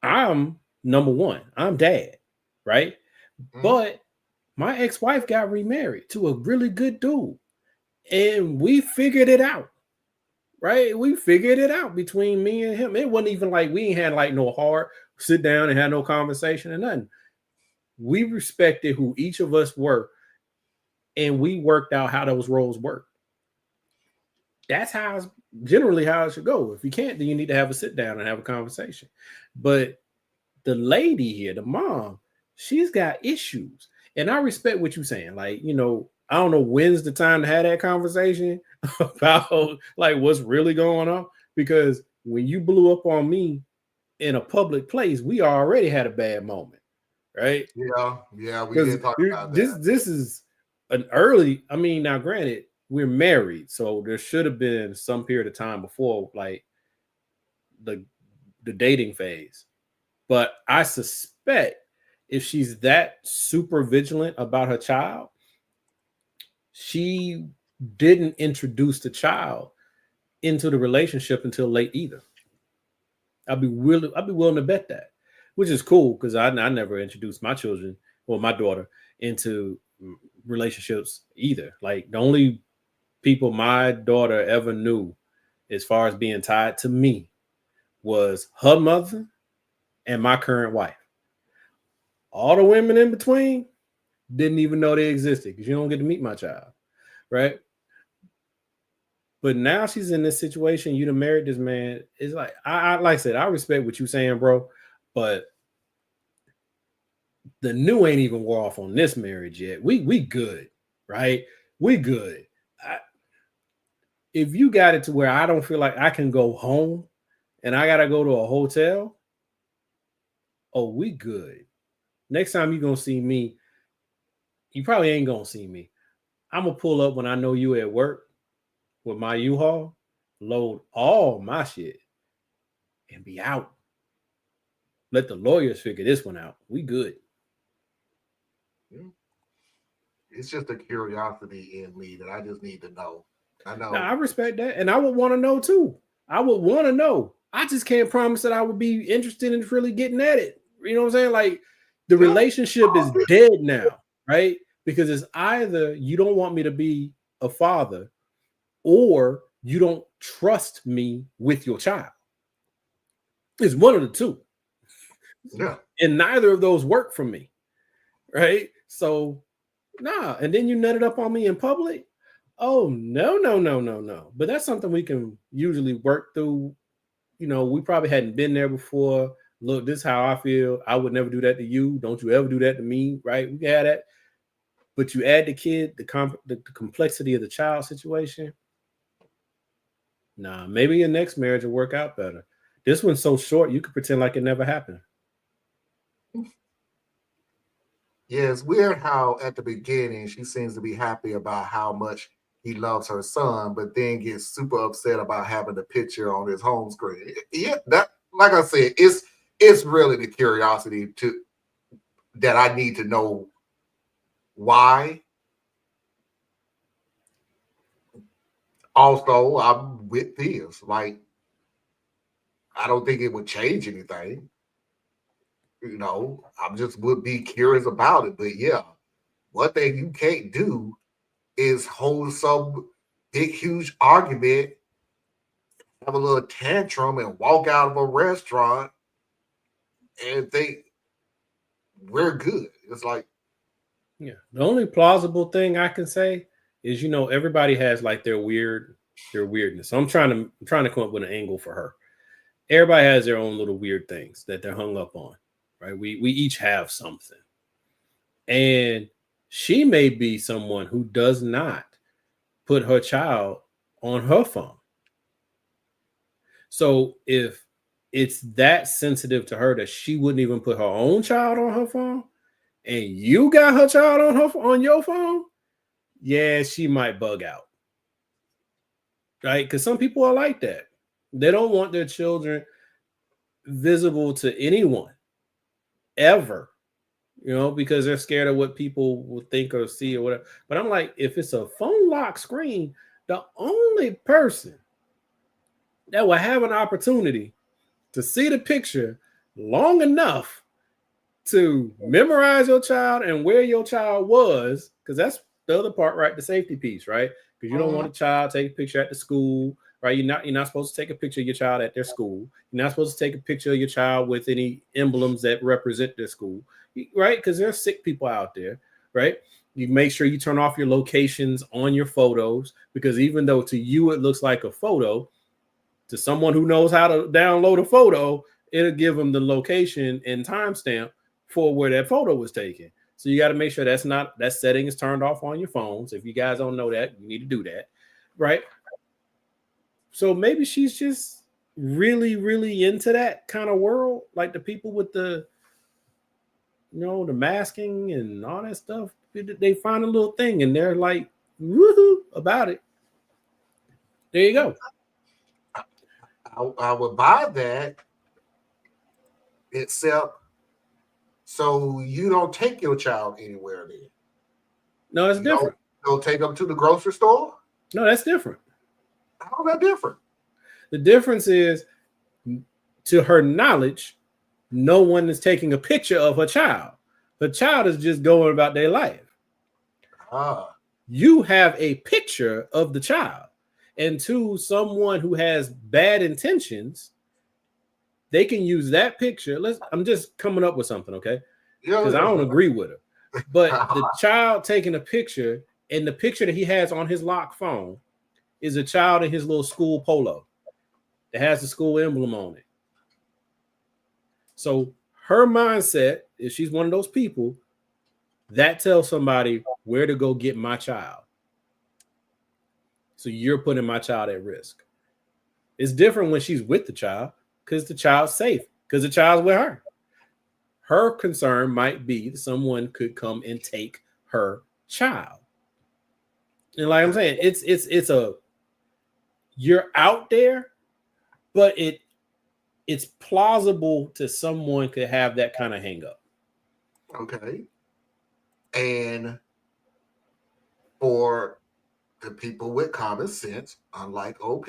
I'm number one. I'm dad, right? Mm-hmm. But my ex-wife got remarried to a really good dude. And we figured it out, right? We figured it out between me and him. It wasn't even like we ain't had like no hard sit down and had no conversation or nothing. We respected who each of us were, and we worked out how those roles work. That's generally how it should go. If you can't, then you need to have a sit down and have a conversation. But the lady here, the mom, she's got issues. And I respect what you're saying. Like, you know, I don't know when's the time to have that conversation about like what's really going on. Because when you blew up on me in a public place, we already had a bad moment. Right? Yeah, we did talk about that. This is an early, I mean, now granted, we're married, so there should have been some period of time before like the dating phase. But I suspect if she's that super vigilant about her child, she didn't introduce the child into the relationship until late either. I'd be willing to bet that, which is cool because I never introduced my children or my daughter into relationships either. Like the only people my daughter ever knew as far as being tied to me was her mother and my current wife. All the women in between didn't even know they existed because you don't get to meet my child, right? But now she's in this situation. You done married this man. It's like I like I said, I respect what you saying, bro. But the new ain't even wore off on this marriage yet. We good, right? We good. If you got it to where I don't feel like I can go home and I gotta go to a hotel, oh, we good. Next time you're gonna see me, you probably ain't gonna see me. I'm gonna pull up when I know you at work with my U-Haul, load all my shit, and be out. Let the lawyers figure this one out. We good. It's just a curiosity in me that I just need to know. I know. Now, I respect that, and I would want to know too. I would want to know. I just can't promise that I would be interested in really getting at it. You know what I'm saying? Like the relationship is dead now, right? Because it's either you don't want me to be a father, or you don't trust me with your child. It's one of the two. Yeah. And neither of those work for me. Right? So, nah. And then you nutted up on me in public. Oh, no. But that's something we can usually work through. You know, we probably hadn't been there before. Look, this is how I feel. I would never do that to you. Don't you ever do that to me, right? We can have that. But you add the kid, the complexity of the child situation. Nah, maybe your next marriage will work out better. This one's so short, you could pretend like it never happened. Yeah, it's weird how at the beginning she seems to be happy about how much he loves her son, but then gets super upset about having the picture on his home screen. Yeah, that, like I said, it's really the curiosity that I need to know why. Also, I'm with this. Like, I don't think it would change anything. You know, I just would be curious about it. But yeah, one thing you can't do is hold some big, huge argument, have a little tantrum, and walk out of a restaurant and think we're good. It's like, yeah. The only plausible thing I can say is, you know, everybody has like their weirdness. So I'm trying to come up with an angle for her. Everybody has their own little weird things that they're hung up on, right? We each have something. And she may be someone who does not put her child on her phone. So if it's that sensitive to her that she wouldn't even put her own child on her phone, and you got her child on your phone, yeah, she might bug out. Right? Because some people are like that. They don't want their children visible to anyone ever, you know, because they're scared of what people will think or see or whatever. But I'm like, if it's a phone lock screen, the only person that will have an opportunity to see the picture long enough to memorize your child and where your child was, because that's the other part, right? The safety piece, right? Because you don't want a child to take a picture at the school, right? You're not supposed to take a picture of your child at their school. You're not supposed to take a picture of your child with any emblems that represent their school, right? Because there's sick people out there, right? You make sure you turn off your locations on your photos, because even though to you it looks like a photo, to someone who knows how to download a photo, it'll give them the location and timestamp for where that photo was taken. So you got to make sure that setting is turned off on your phones. If you guys don't know that, you need to do that, right? So maybe she's just really, really into that kind of world, like the people with the, you know, the masking and all that stuff. They find a little thing and they're like, woohoo about it. There you go. I would buy that, except so you don't take your child anywhere then. No, it's different. Don't take them to the grocery store? No, that's different. How's that different? The difference is, to her knowledge, no one is taking a picture of her child. The child is just going about their life. You have a picture of the child. And to someone who has bad intentions, they can use that picture. I'm just coming up with something, okay? Because Yeah. I don't agree with her. But the child taking a picture, and the picture that he has on his locked phone is a child in his little school polo that has the school emblem on it. So her mindset, if she's one of those people, that tells somebody where to go get my child. So you're putting my child at risk. It's different when she's with the child because the child's safe, because the child's with her. Her concern might be that someone could come and take her child. And like I'm saying, it's a, you're out there, but it's plausible to someone could have that kind of hang up. Okay. And for the people with common sense, unlike OP,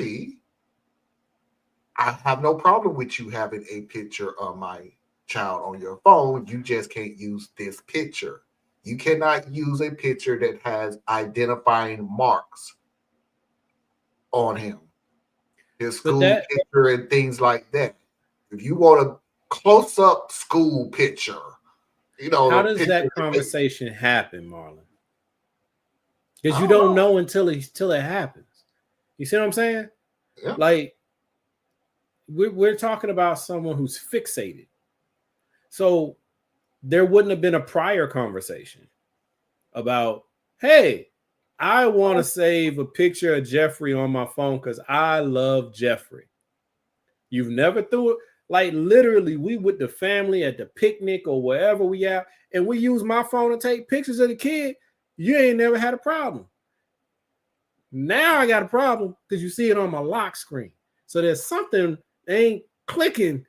I have no problem with you having a picture of my child on your phone. You just can't use this picture. You cannot use a picture that has identifying marks on him, his school picture and things like that. If you want a close-up school picture, you know, how does that conversation happen, Marlon? Because you don't know until it happens. You see what I'm saying? Yeah. Like, we're talking about someone who's fixated. So there wouldn't have been a prior conversation about, hey, I want to save a picture of Jeffrey on my phone because I love Jeffrey. You've never threw it. Like, literally, we with the family at the picnic or wherever we at, and we use my phone to take pictures of the kid. You ain't never had a problem. Now I got a problem because you see it on my lock screen. So there's something that ain't clicking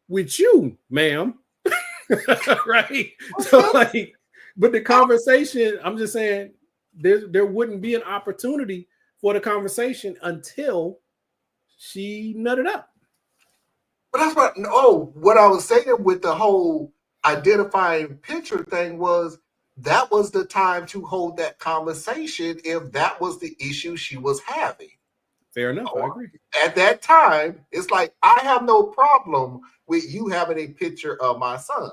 with you, ma'am. Right? So, like, but the conversation, I'm just saying, there wouldn't be an opportunity for the conversation until she nutted up. But that's what I was saying with the whole identifying picture thing was that was the time to hold that conversation if that was the issue she was having. Fair enough, I agree. At that time, it's like, I have no problem with you having a picture of my son.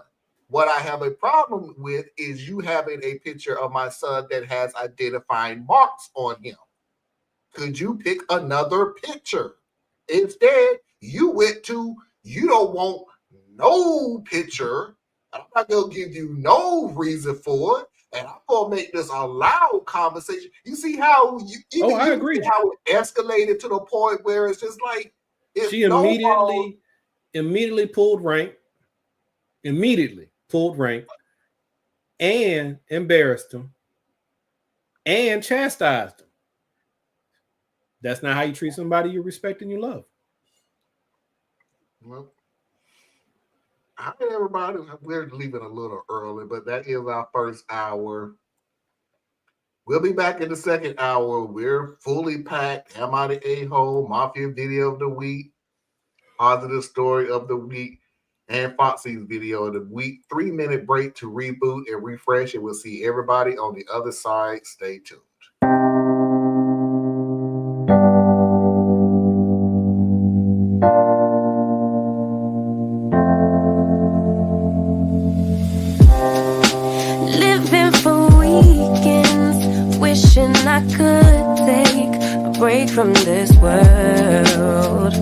What I have a problem with is you having a picture of my son that has identifying marks on him. Could you pick another picture? Instead, you don't want no picture. I'm not going to give you no reason for it. And I'm going to make this a loud conversation. You see how I agree. How it escalated to the point where it's just like, she immediately pulled rank, and embarrassed him and chastised him. That's not how you treat somebody you respect and you love. Well, hi everybody. We're leaving a little early, but that is our first hour. We'll be back in the second hour. We're fully packed. Am I the A-hole? Mafia video of the week, positive story of the week, and Foxy's video of the week. 3-minute break to reboot and refresh, and we'll see everybody on the other side. Stay tuned. Wishing I could take a break from this world.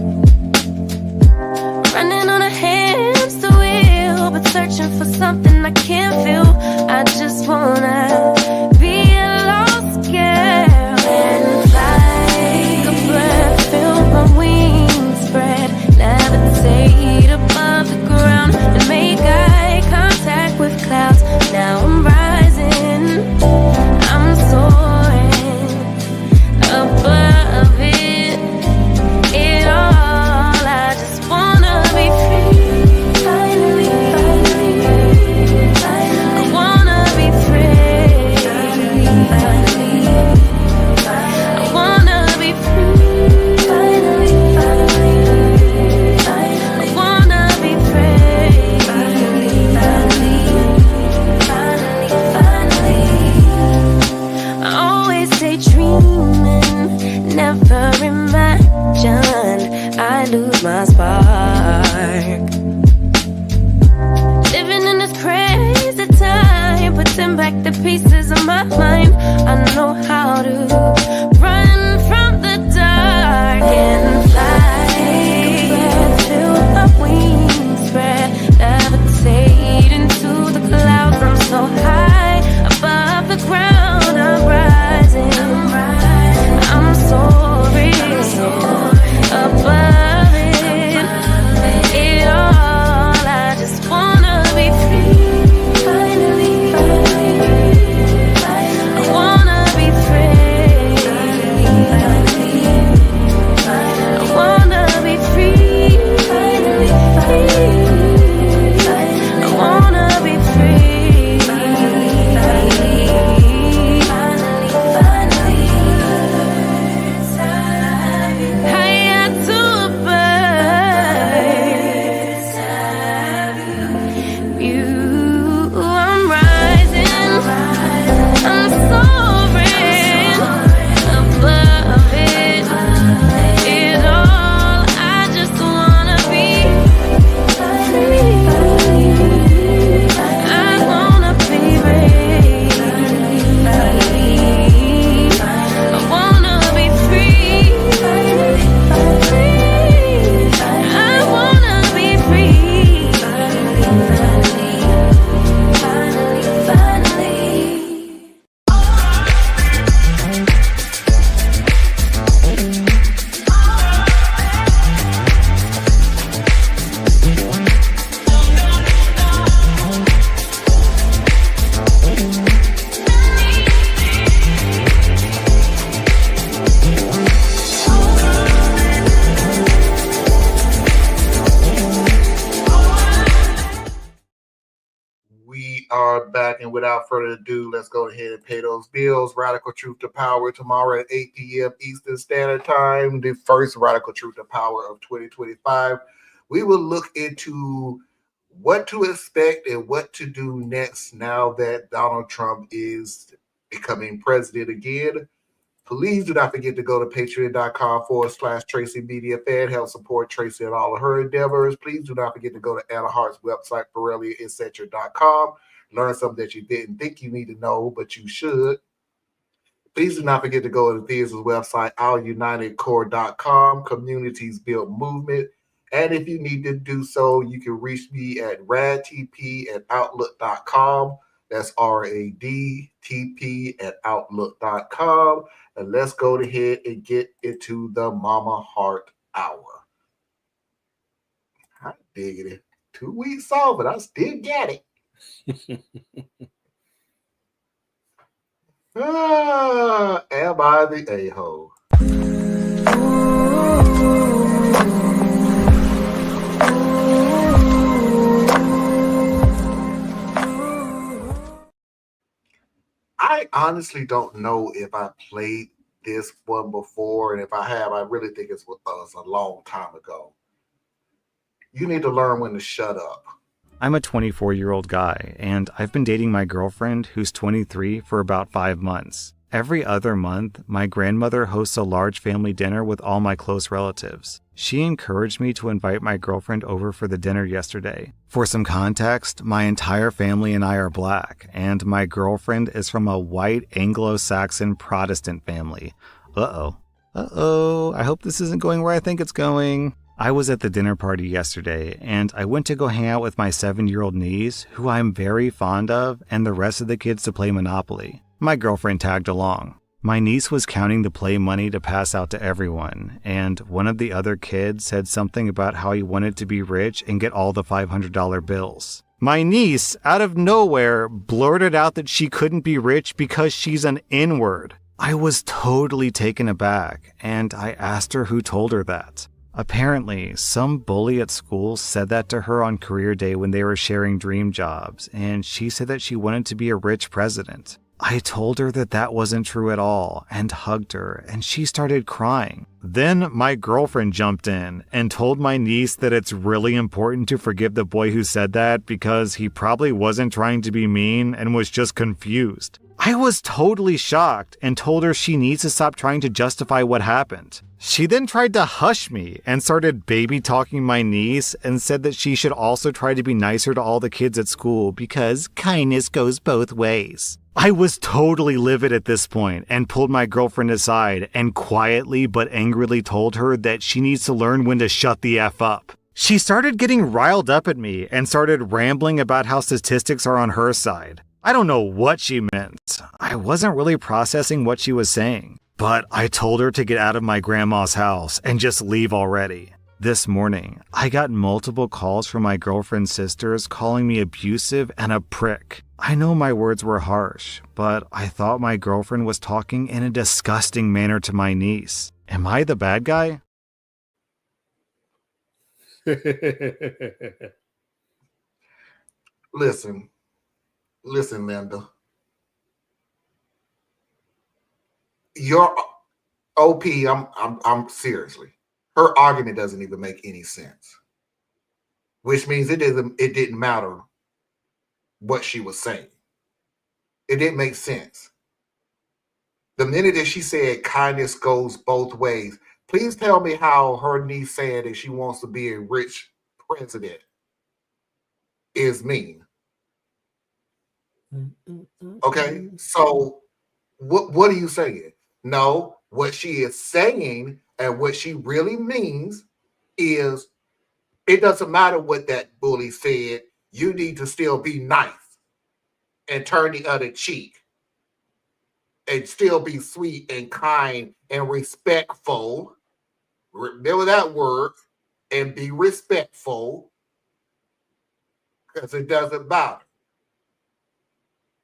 Running on a hamster wheel, but searching for something I can't feel. I just wanna be a lost girl and fly. Take a breath, feel my wings spread, levitate above the ground and make eye contact with clouds. Now I'm rising, I'm soaring above it all. I just wanna be free. Finally, I wanna be free. I wanna be free. I wanna be free. I always stay dreaming, never imagine I lose my spark. know how to run from the dark and fly. Till the wings spread, levitate into the clouds. I'm so high above the ground. I'm rising. I'm soaring above it all. I just wanna be free. Finally, I wanna be free. I wanna be free. Finally, I wanna be free. I had to burn you. I'm rising. I'm soaring above it all. I just wanna be free. I wanna be free. I wanna be free. I wanna be free. We are back, and without further ado, let's go ahead and pay those bills. Radical Truth to Power tomorrow at 8 p.m. Eastern Standard Time, the first Radical Truth to Power of 2025. We will look into what to expect and what to do next now that Donald Trump is becoming president again. Please do not forget to go to patreon.com/Tracy Media Fan. Help support Tracy and all of her endeavors. Please do not forget to go to Anna Hart's website, BorelliaEtc.com. Learn something that you didn't think you need to know, but you should. Please do not forget to go to Thea's website, OurUnitedCore.com. Communities Build Movement. And if you need to do so, you can reach me at radtp@outlook.com. That's RADTP@outlook.com. And let's go ahead and get into the Mama Heart Hour. I dig it. 2 weeks off, but I still get it. Am I the a-hole? I honestly don't know if I played this one before, and if I have, I really think it was a long time ago. You need to learn when to shut up. I'm a 24-year-old guy, and I've been dating my girlfriend, who's 23, for about 5 months. Every other month, my grandmother hosts a large family dinner with all my close relatives. She encouraged me to invite my girlfriend over for the dinner yesterday. For some context, my entire family and I are black, and my girlfriend is from a white Anglo-Saxon Protestant family. Uh-oh, I hope this isn't going where I think it's going. I was at the dinner party yesterday, and I went to go hang out with my 7-year-old niece, who I'm very fond of, and the rest of the kids to play Monopoly. My girlfriend tagged along. My niece was counting the play money to pass out to everyone, and one of the other kids said something about how he wanted to be rich and get all the $500 bills. My niece, out of nowhere, blurted out that she couldn't be rich because she's an N-word. I was totally taken aback, and I asked her who told her that. Apparently, some bully at school said that to her on career day when they were sharing dream jobs, and she said that she wanted to be a rich president. I told her that that wasn't true at all and hugged her, and she started crying. Then my girlfriend jumped in and told my niece that it's really important to forgive the boy who said that because he probably wasn't trying to be mean and was just confused. I was totally shocked and told her she needs to stop trying to justify what happened. She then tried to hush me and started baby talking my niece and said that she should also try to be nicer to all the kids at school because kindness goes both ways. I was totally livid at this point and pulled my girlfriend aside and quietly but angrily told her that she needs to learn when to shut the F up. She started getting riled up at me and started rambling about how statistics are on her side. I don't know what she meant. I wasn't really processing what she was saying. But I told her to get out of my grandma's house and just leave already. This morning, I got multiple calls from my girlfriend's sisters calling me abusive and a prick. I know my words were harsh, but I thought my girlfriend was talking in a disgusting manner to my niece. Am I the bad guy? Listen, Linda. Your OP, I'm seriously. Her argument doesn't even make any sense. Which means it didn't matter what she was saying. It didn't make sense. The minute that she said kindness goes both ways, please tell me how her niece said that she wants to be a rich president is mean. Okay, so what are you saying? No, what she is saying and what she really means is it doesn't matter what that bully said. You need to still be nice and turn the other cheek and still be sweet and kind and respectful. Remember that word, and be respectful, because it doesn't matter.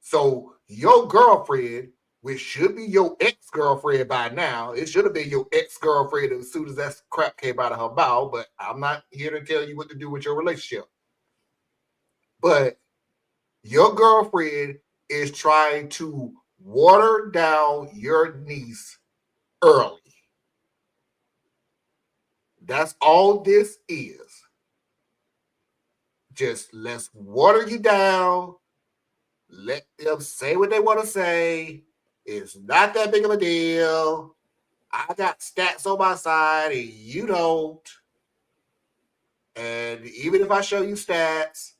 So your girlfriend, which should be your ex-girlfriend by now, it should have been your ex-girlfriend as soon as that crap came out of her mouth, but I'm not here to tell you what to do with your relationship. But your girlfriend is trying to water down your niece early. That's all this is. Just let's water you down. Let them say what they want to say. It's not that big of a deal. I got stats on my side and you don't. And even if I show you stats,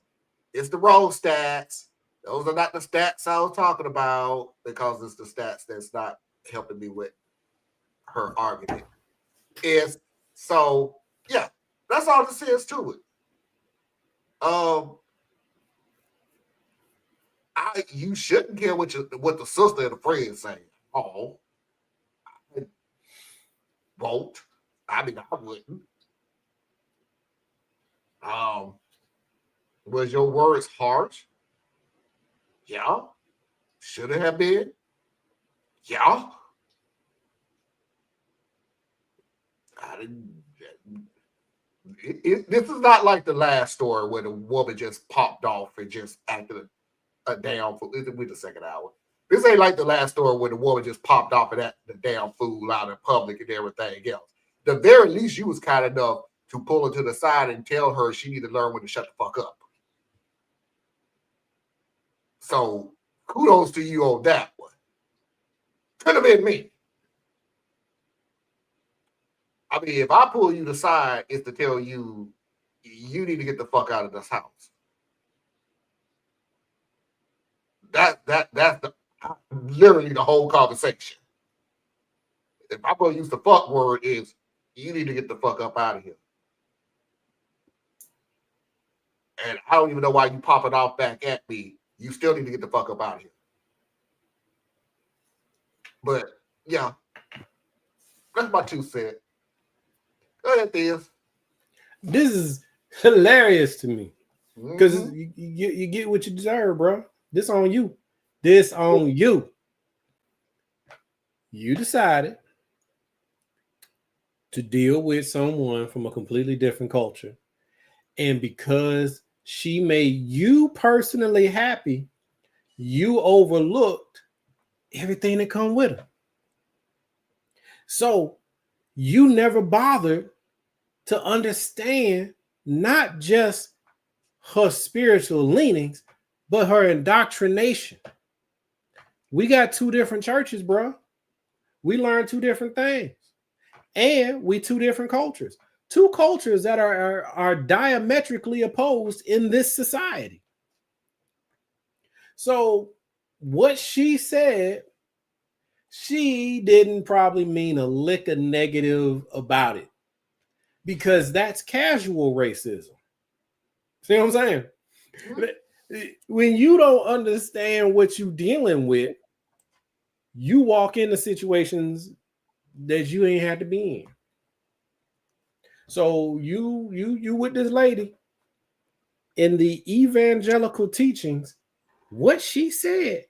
it's the wrong stats. Those are not the stats I was talking about, because it's the stats that's not helping me with her argument. So yeah, that's all this is to it. You shouldn't care what the sister and the friend say. Oh, I won't. I mean, I wouldn't. Was your words harsh? Yeah. Should it have been? Yeah. I didn't. This is not like the last story where the woman just popped off and just acted a damn fool. With the second hour. This ain't like the last story where the woman just popped off and acted the damn fool out in public and everything else. The very least, you was kind enough to pull her to the side and tell her she need to learn when to shut the fuck up. So kudos to you on that one. Could have been me. I mean, if I pull you to the side, it's to tell you you need to get the fuck out of this house. That's literally the whole conversation. If I'm gonna use the fuck word, is you need to get the fuck up out of here. And I don't even know why you popping off back at me. You still need to get the fuck up out of here. But yeah, that's my 2 cents. Go ahead, Theus. This is hilarious to me because you get what you deserve, bro. This on you. This on you. You decided to deal with someone from a completely different culture, and because she made you personally happy, you overlooked everything that come with her. So you never bothered to understand not just her spiritual leanings, but her indoctrination. We got 2 different churches, bro. We learned 2 different things. And we two different cultures. Two cultures that are diametrically opposed in this society. So what she said, she didn't probably mean a lick of negative about it, because that's casual racism. See what I'm saying? When you don't understand what you're dealing with, you walk into situations that you ain't had to be in. So you with this lady in the evangelical teachings, what she said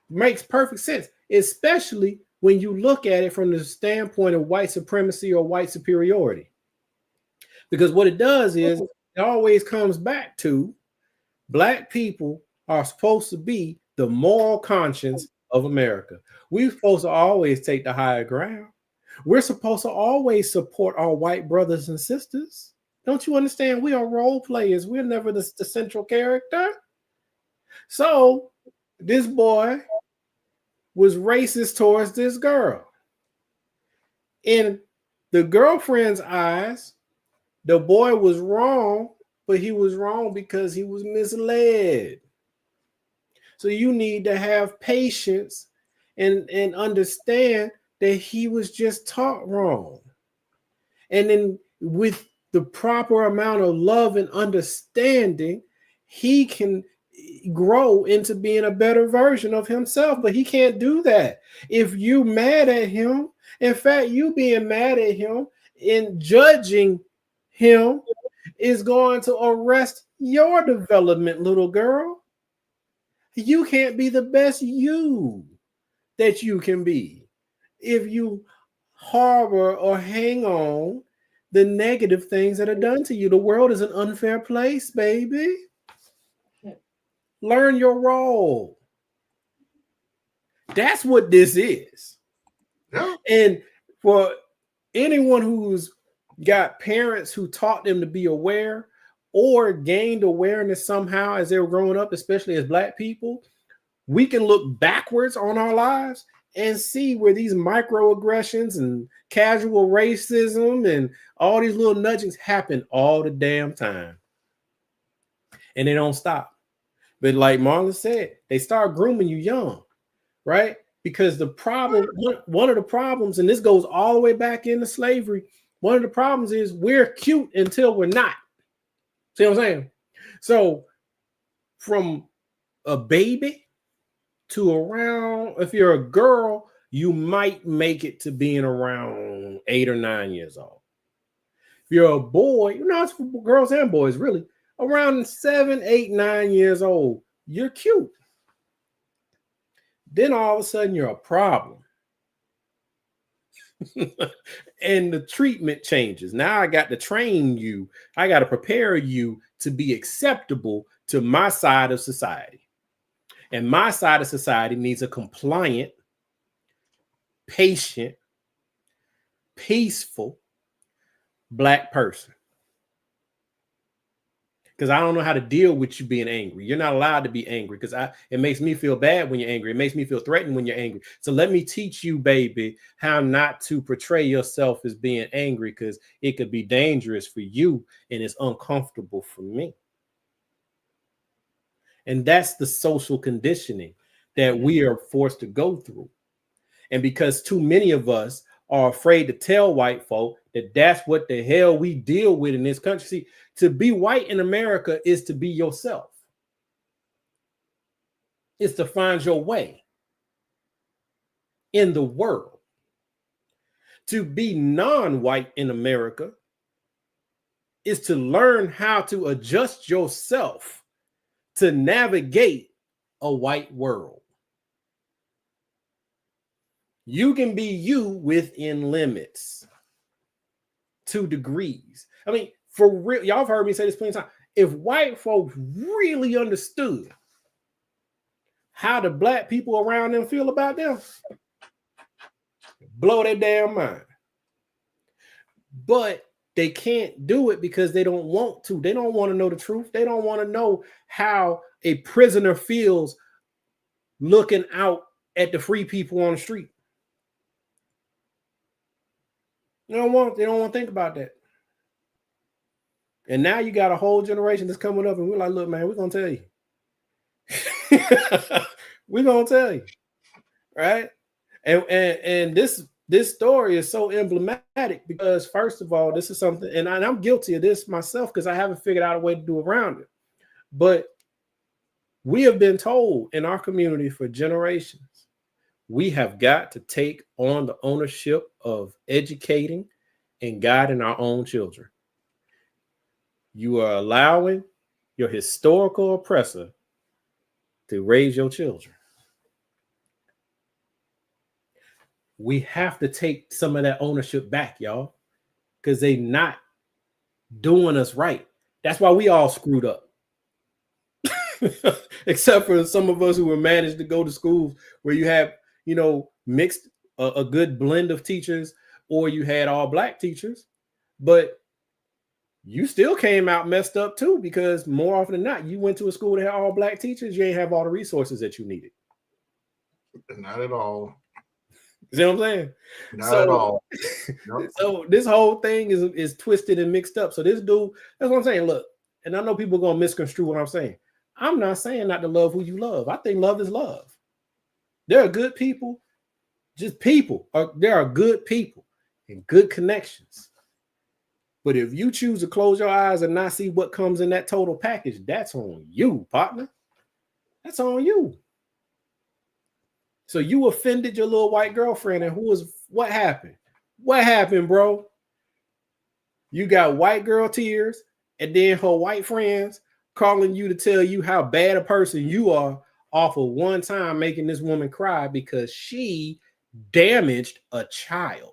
makes perfect sense, especially when you look at it from the standpoint of white supremacy or white superiority. Because what it does is it always comes back to Black people are supposed to be the moral conscience of America. We're supposed to always take the higher ground. We're supposed to always support our white brothers and sisters. Don't you understand? We are role players. We're never the central character. So this boy was racist towards this girl. In the girlfriend's eyes, the boy was wrong, but he was wrong because he was misled. So you need to have patience and understand that he was just taught wrong. And then with the proper amount of love and understanding, he can grow into being a better version of himself. But he can't do that if you mad at him. In fact, you being mad at him and judging him is going to arrest your development, little girl. You can't be the best you that you can be if you harbor or hang on the negative things that are done to you. The world is an unfair place, baby. Learn your role. That's what this is. Yeah. And for anyone who's got parents who taught them to be aware or gained awareness somehow as they were growing up, especially as Black people, we can look backwards on our lives and see where these microaggressions and casual racism and all these little nudgings happen all the damn time. And they don't stop. But like Marlon said, they start grooming you young, right? Because the problem, one of the problems, and this goes all the way back into slavery, one of the problems is we're cute until we're not. See what I'm saying? So from a baby to around, if you're a girl, you might make it to being around 8 or 9 years old. If you're a boy, it's for girls and boys, really, around 7, 8, 9 years old, you're cute. Then all of a sudden you're a problem. And the treatment changes. Now I got to train you. I got to prepare you to be acceptable to my side of society. And my side of society needs a compliant, patient, peaceful Black person. Because I don't know how to deal with you being angry. You're not allowed to be angry because it makes me feel bad when you're angry. It makes me feel threatened when you're angry. So let me teach you, baby, how not to portray yourself as being angry, because it could be dangerous for you and it's uncomfortable for me. And that's the social conditioning that we are forced to go through. And because too many of us are afraid to tell white folk that that's what the hell we deal with in this country. See, to be white in America is to be yourself. It's to find your way in the world. To be non-white in America is to learn how to adjust yourself to navigate a white world. You can be you within limits, 2 degrees. I mean, for real, y'all have heard me say this plenty of times. If white folks really understood how the Black people around them feel about them, blow their damn mind. But they can't do it because they don't want to. They don't want to know the truth. They don't want to know how a prisoner feels looking out at the free people on the street. They don't want to think about that. And now you got a whole generation that's coming up, and we're like, look, man, we're gonna tell you. We're gonna tell you, right? And this story is so emblematic because, first of all, this is something, and I'm guilty of this myself because I haven't figured out a way to do around it. But we have been told in our community for generations, we have got to take on the ownership of educating and guiding our own children. You are allowing your historical oppressor to raise your children. We have to take some of that ownership back, y'all, because they not doing us right. That's why we all screwed up. Except for some of us who were managed to go to schools where you have, mixed a good blend of teachers, or you had all black teachers, but you still came out messed up too, because more often than not, you went to a school that had all black teachers, you ain't have all the resources that you needed. Not at all. You see what I'm saying? Not at all. Nope. So this whole thing is twisted and mixed up. So this dude, that's what I'm saying. Look, and I know people are going to misconstrue what I'm saying. I'm not saying not to love who you love. I think love is love. There are good people, just people. There are good people and good connections. But if you choose to close your eyes and not see what comes in that total package, that's on you, partner. That's on you. So you offended your little white girlfriend, and what happened? What happened, bro? You got white girl tears, and then her white friends calling you to tell you how bad a person you are off of one time making this woman cry because she damaged a child.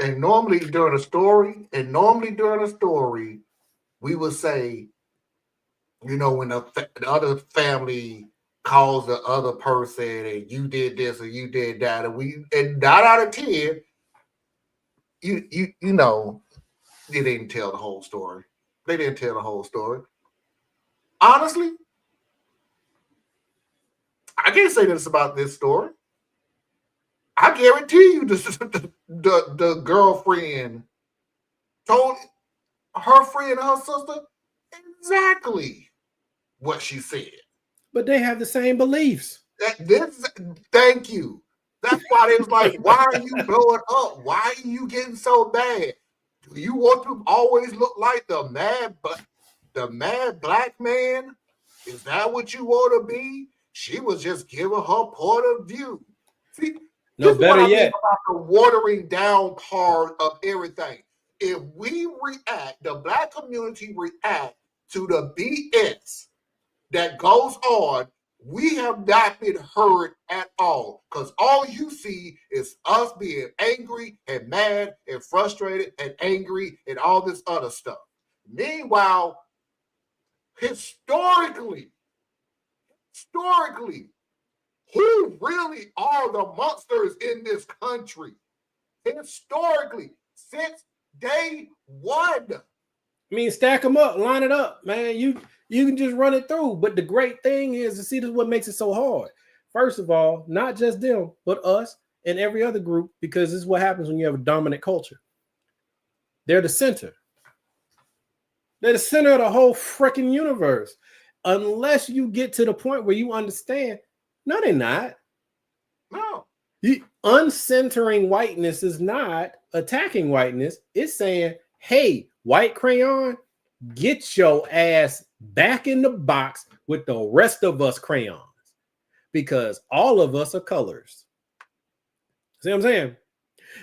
And normally during a story, we would say, when the other family calls the other person and you did this or you did that, and 9 out of 10, you they didn't tell the whole story. They didn't tell the whole story. Honestly, I can't say this about this story. I guarantee you the girlfriend told her friend and her sister exactly what she said. But they have the same beliefs. Thank you. That's why they was like, why are you blowing up? Why are you getting so bad? Do you want to always look like the mad black man? Is that what you want to be? She was just giving her point of view. See, no, better yet, about the watering down part of everything. If we the black community react to the BS that goes on, we have not been heard at all, because all you see is us being angry and mad and frustrated and angry and all this other stuff. Meanwhile, historically, who really are the monsters in this country? Historically, since day one. I mean, stack them up, line it up, man. You can just run it through. But the great thing is, to see, this is what makes it so hard. First of all, not just them, but us and every other group, because this is what happens when you have a dominant culture. They're the center. They're the center of the whole freaking universe. Unless you get to the point where you understand, no, they're not. No. Uncentering whiteness is not attacking whiteness. It's saying, hey, white crayon, get your ass back in the box with the rest of us crayons, because all of us are colors. See what I'm saying?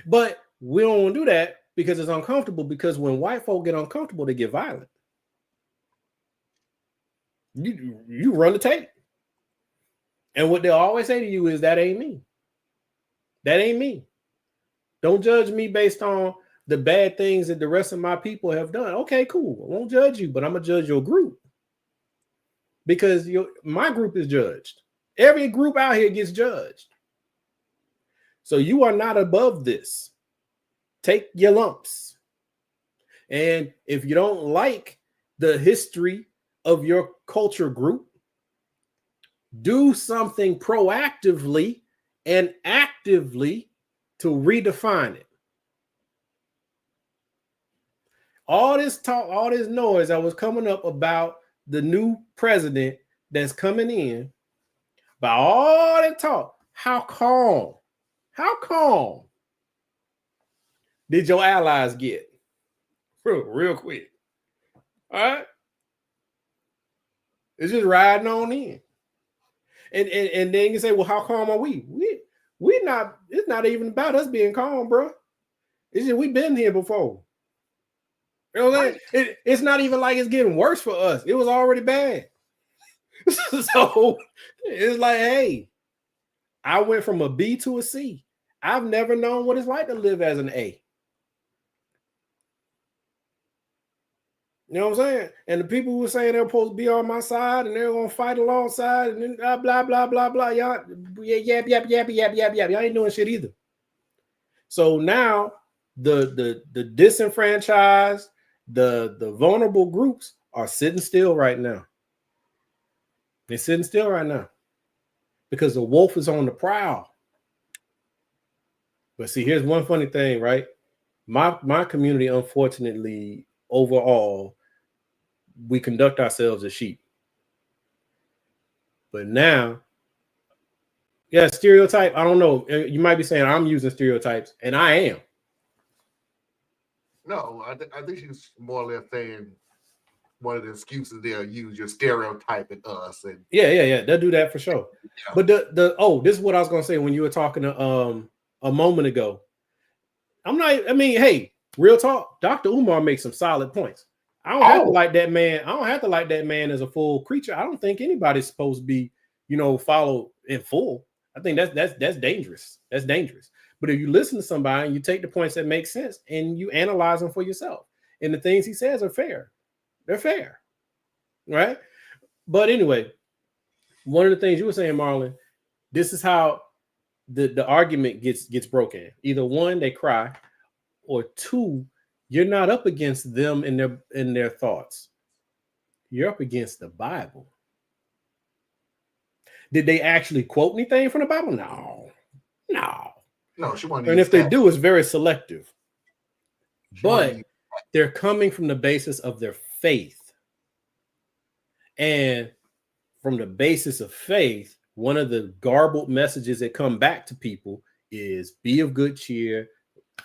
But we don't want to do that because it's uncomfortable, because when white folk get uncomfortable, they get violent. You run the tape. And what they'll always say to you is, that ain't me. That ain't me. Don't judge me based on the bad things that the rest of my people have done. Okay, cool. I won't judge you, but I'm going to judge your group. Because my group is judged. Every group out here gets judged. So you are not above this. Take your lumps. And if you don't like the history of your culture group, do something proactively and actively to redefine it. All this talk, all this noise that was coming up about the new president that's coming in, by all that talk, how calm did your allies get? Real quick. All right. It's just riding on in. And then you say, well, how calm are we? We not, it's not even about us being calm, bro. It's just we've been here before. You know what I'm saying? It's not even like it's getting worse for us. It was already bad. So it's like, hey, I went from a B to a C. I've never known what it's like to live as an A. You know what I'm saying? And the people who were saying they're supposed to be on my side and they're gonna fight alongside and then blah blah blah blah. Y'all, yap. Y'all ain't doing shit either. So now the disenfranchised, the vulnerable groups are sitting still right now. They're sitting still right now because the wolf is on the prowl. But see, here's one funny thing, right? My community, unfortunately, overall, we conduct ourselves as sheep. But now, yeah, stereotype. I don't know. You might be saying I'm using stereotypes, and I am. No, I think she's more or less saying one of the excuses they'll use, you're stereotyping us. And yeah, they'll do that for sure. Yeah. But this is what I was gonna say when you were talking to a moment ago. Hey, real talk, Dr. Umar makes some solid points. I don't have to like that man. I don't have to like that man as a full creature. I don't think anybody's supposed to be, followed in full. I think that's dangerous. That's dangerous. But if you listen to somebody and you take the points that make sense and you analyze them for yourself, and the things he says are fair, they're fair, right? But anyway, one of the things you were saying, Marlon, this is how the argument gets broken. Either one, they cry, or two, you're not up against them in their thoughts. You're up against the Bible. Did they actually quote anything from the Bible? No, she wanted. And if they do, it's very selective. But they're coming from the basis of their faith. And from the basis of faith, one of the garbled messages that come back to people is be of good cheer,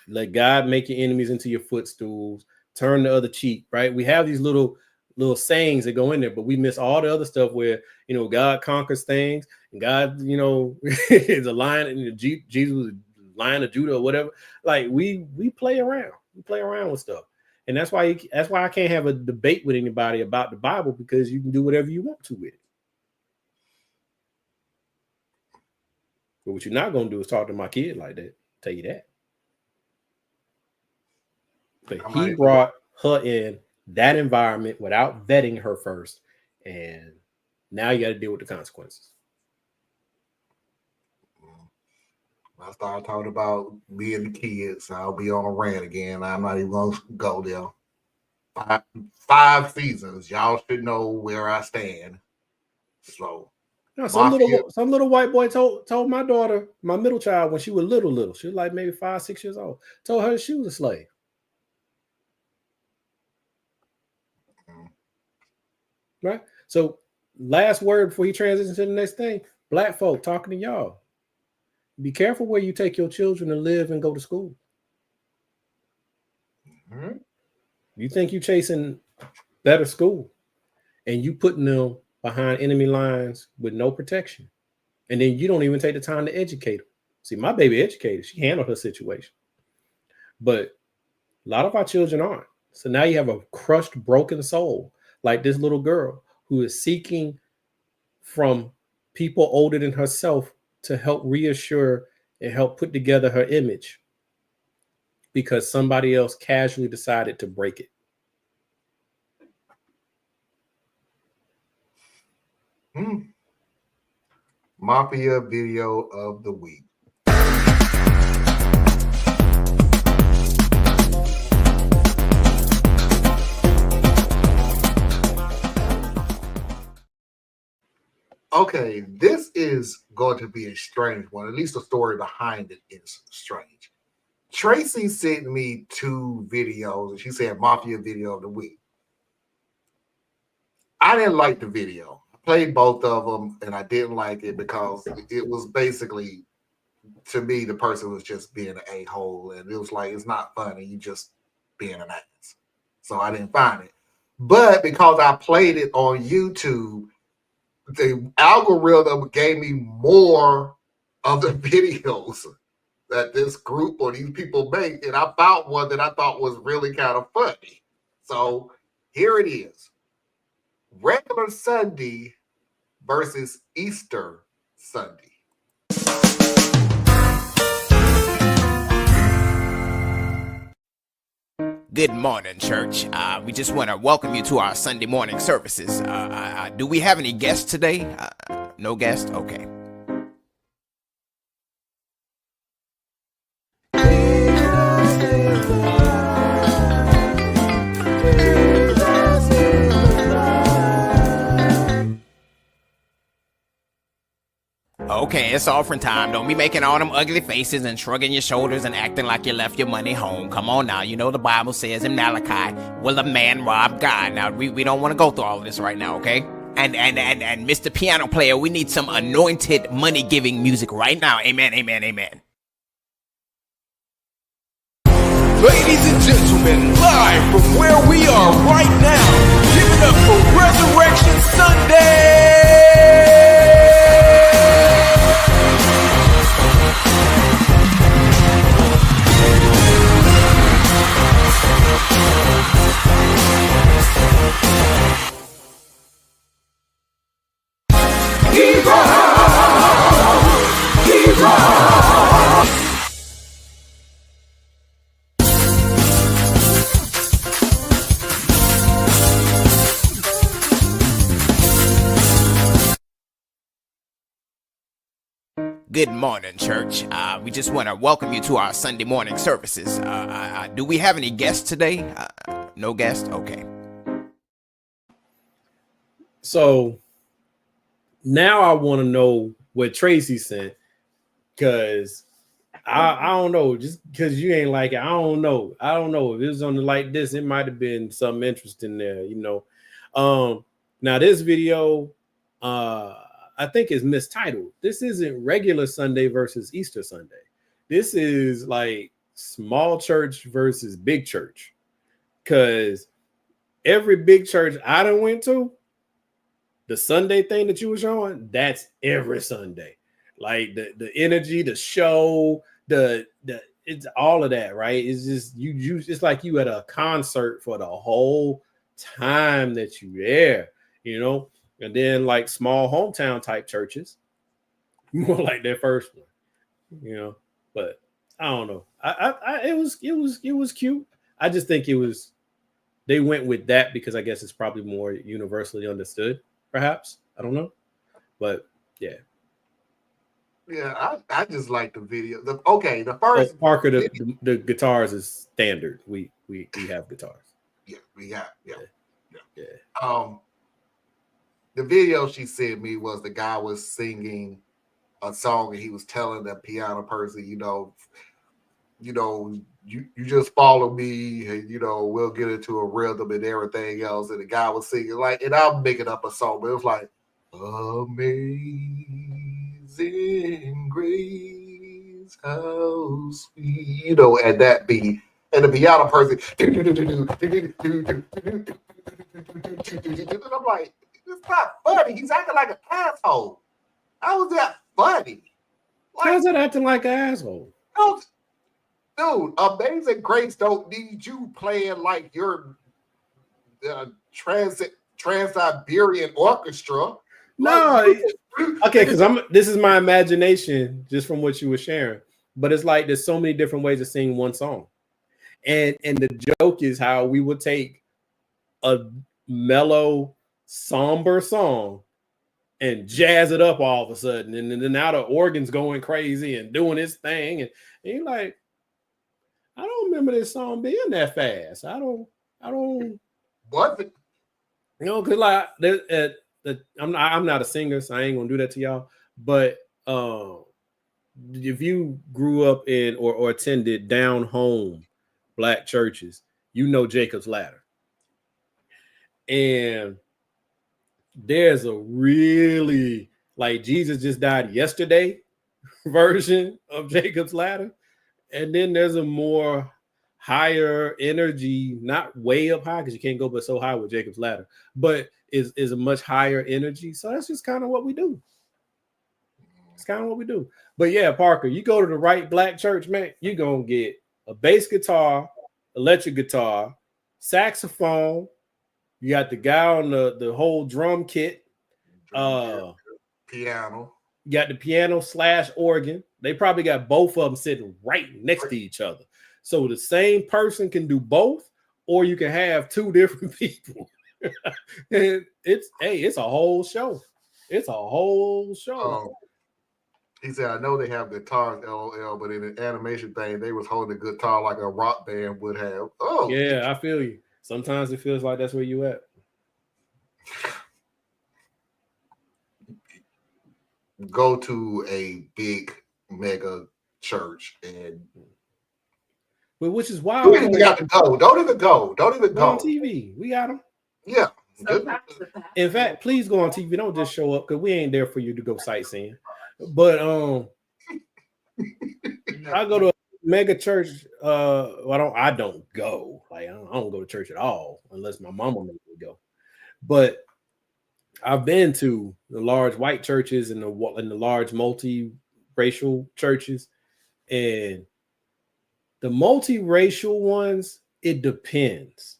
let God make your enemies into your footstools, turn the other cheek, right? We have these little sayings that go in there, but we miss all the other stuff where, God conquers things and God, is a lion, and Jesus was a lion of Judah or whatever. Like we play around. We play around with stuff. And that's why I can't have a debate with anybody about the Bible, because you can do whatever you want to with it. But what you're not going to do is talk to my kid like that. I'll tell you that. But he brought her in that environment without vetting her first. And now you got to deal with the consequences. I started talking about being the kids. I'll be on a rant again. I'm not even going to go there. Five seasons. Y'all should know where I stand. So. No, some little white boy told my daughter, my middle child, when she was little, she was like maybe 5-6 years old, told her she was a slave. Right? So last word before he transitions to the next thing, black folk talking to y'all. Be careful where you take your children to live and go to school. Mm-hmm. You think you're chasing better school and you putting them behind enemy lines with no protection. And then you don't even take the time to educate them. See, my baby educated. She handled her situation. But a lot of our children aren't. So now you have a crushed, broken soul, like this little girl who is seeking from people older than herself to help reassure and help put together her image because somebody else casually decided to break it. Mafia video of the week. Okay, this is going to be a strange one. At least the story behind it is strange. Tracy sent me 2 videos, and she said Mafia video of the week. I didn't like the video. I played both of them, and I didn't like it because it was basically, to me, the person was just being an a-hole, and it was like, it's not funny. You just being an ass. So I didn't find it. But because I played it on YouTube, the algorithm gave me more of the videos that this group or these people make, and I found one that I thought was really kind of funny. So here it is. Regular Sunday versus Easter Sunday. Good morning, church. We just want to welcome you to our Sunday morning services. Do we have any guests today? No guests? Okay. Okay, it's offering time. Don't be making all them ugly faces and shrugging your shoulders and acting like you left your money home. Come on now, you know the Bible says in Malachi, will a man rob God? Now, we don't want to go through all of this right now, okay? And Mr. Piano Player, we need some anointed money-giving music right now. Amen, amen, amen. Ladies and gentlemen, live from where we are right now, give it up for Resurrection Sunday! Good morning, church. We just want to welcome you to our Sunday morning services. Do we have any guests today? No guests? Okay. So now I want to know what Tracy sent, because I don't know, just because you ain't like it. I don't know if it was on the like this, it might have been some interest in there, you know. Now this video, I think is mistitled. This isn't regular Sunday versus Easter Sunday. This is like small church versus big church, because every big church I done went to, the Sunday thing that you were showing, that's every Sunday. Like the energy, the show, the it's all of that, right? It's just you it's like you at a concert for the whole time that you there, you know. And then like small hometown type churches, more like their first one, you know. But I don't know. It was cute. I just think they went with that because I guess it's probably more universally understood, perhaps. I don't know. But yeah. Yeah, I just like the video. The first Parker, the guitars is standard. We have guitars. Yeah, we got yeah. Yeah. The video she sent me was the guy was singing a song and he was telling the piano person, you just follow me and we'll get into a rhythm and everything else. And the guy was singing like, and I'm making up a song, but it was like Amazing Grace, how sweet, at that beat. And the piano person, and I'm like, it's not funny. He's acting like an asshole. How is that funny? How's that acting like an asshole? Dude, Amazing Grace don't need you playing like your Trans-Siberian Orchestra. No, okay, because this is my imagination just from what you were sharing. But it's like there's so many different ways to sing one song. And the joke is how we would take a mellow, somber song and jazz it up all of a sudden, and then now the organ's going crazy and doing its thing, and you're like, I don't remember this song being that fast. I don't. What? Because like I'm not a singer, so I ain't gonna do that to y'all. But if you grew up in or attended down home black churches, you know Jacob's Ladder. And there's a really like Jesus just died yesterday version of Jacob's Ladder. And then there's a more higher energy, not way up high because you can't go but so high with Jacob's Ladder, but is a much higher energy. So that's just kind of what we do. It's kind of what we do. But yeah, Parker, you go to the right black church, man, you're going to get a bass guitar, electric guitar, saxophone. You got the guy on the whole drum kit. Piano. You got the piano / organ. They probably got both of them sitting right next to each other. So the same person can do both, or you can have two different people. And it's a whole show. It's a whole show. He said, I know they have guitars, LOL, but in the animation thing, they was holding a guitar like a rock band would have. Oh, yeah, I feel you. Sometimes it feels like that's where you at. Go to a big mega church and which is why you even got to go. Don't even go. Don't even go on TV. We got them. Yeah. In fact, please go on TV. Don't just show up because we ain't there for you to go sightseeing. But I go to a mega church. I don't go. Like I don't go to church at all unless my mama makes me go. But I've been to the large white churches and the large multi-racial churches, and the multiracial ones, it depends,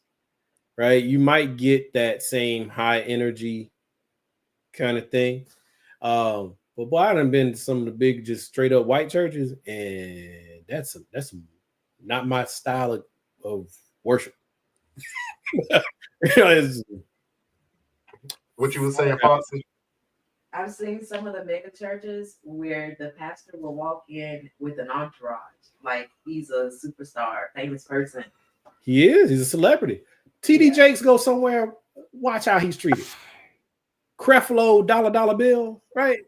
right? You might get that same high energy kind of thing. But boy, I done been to some of the big, just straight up white churches, and that's not my style of worship. What you were saying, Foxy? I've seen some of the mega churches where the pastor will walk in with an entourage, like he's a superstar, famous person. He is. He's a celebrity. TD Jakes goes somewhere. Watch how he's treated. Creflo, dollar bill, right?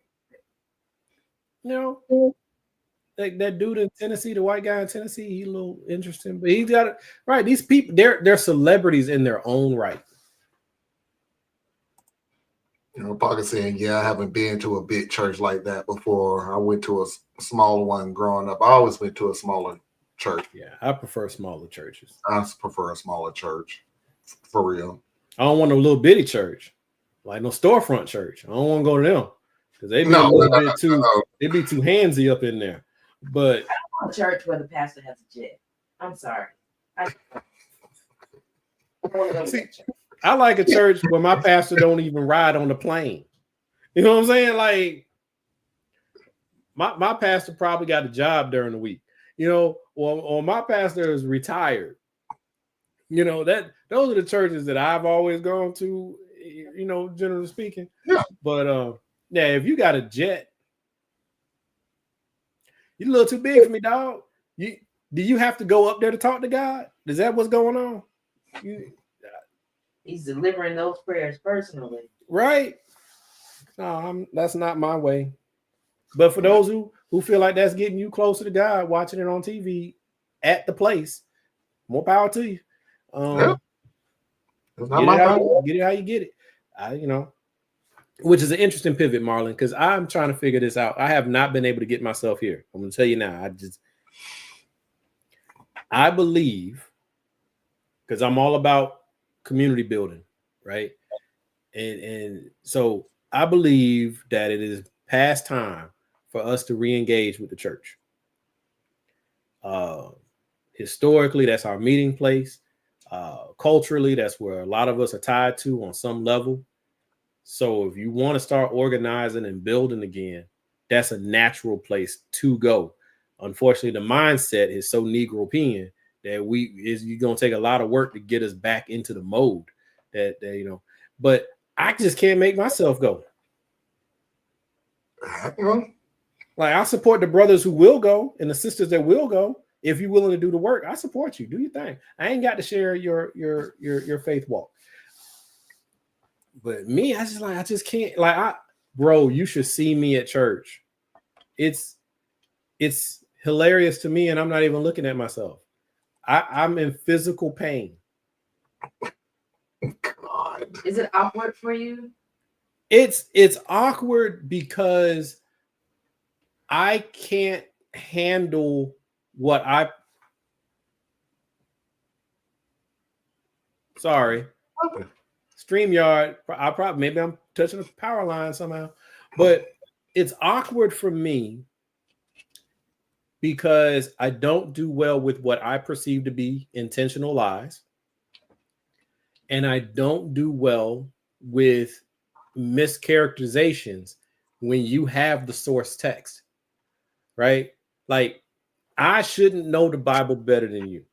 You know, that dude in Tennessee, the white guy in Tennessee, he's a little interesting, but he's got it right. These people, they're celebrities in their own right. You know, Parker saying, yeah, I haven't been to a big church like that before. I went to a smaller one growing up. I always went to a smaller church. Yeah, I prefer smaller churches. I prefer a smaller church, for real. I don't want a little bitty church, like no storefront church. I don't want to go to them because they be a little bit too. They be too handsy up in there. But I don't want a church where the pastor has a jet. I'm sorry. I like a church where my pastor don't even ride on the plane. You know what I'm saying? Like my pastor probably got a job during the week, you know, or my pastor is retired. You know, those are the churches that I've always gone to, you know, generally speaking. Yeah. But yeah, if you got a jet, you're a little too big for me, dog. Do you have to go up there to talk to God? Is that what's going on? He's delivering those prayers personally. Right. No, that's not my way. But for those who feel like that's getting you closer to God, watching it on TV at the place, more power to you. Yeah. Get it how you get it. You know, which is an interesting pivot, Marlon, because I'm trying to figure this out. I have not been able to get myself here. I'm going to tell you now. I believe, because I'm all about community building, right? And so I believe that it is past time for us to re-engage with the church. Historically, that's our meeting place. Culturally, that's where a lot of us are tied to on some level. So if you want to start organizing and building again, that's a natural place to go. Unfortunately, the mindset is so Negropean that you're gonna take a lot of work to get us back into the mode that you know. But I just can't make myself go. Like I support the brothers who will go and the sisters that will go. If you're willing to do the work, I support you. Do your thing. I ain't got to share your faith walk. But me, I just can't. Bro, you should see me at church. It's hilarious to me, and I'm not even looking at myself. I'm in physical pain. God. Is it awkward for you? It's awkward because I can't handle what I. Sorry, StreamYard. Maybe I'm touching a power line somehow, but it's awkward for me because I don't do well with what I perceive to be intentional lies, and I don't do well with mischaracterizations when you have the source text, right? Like, I shouldn't know the Bible better than you.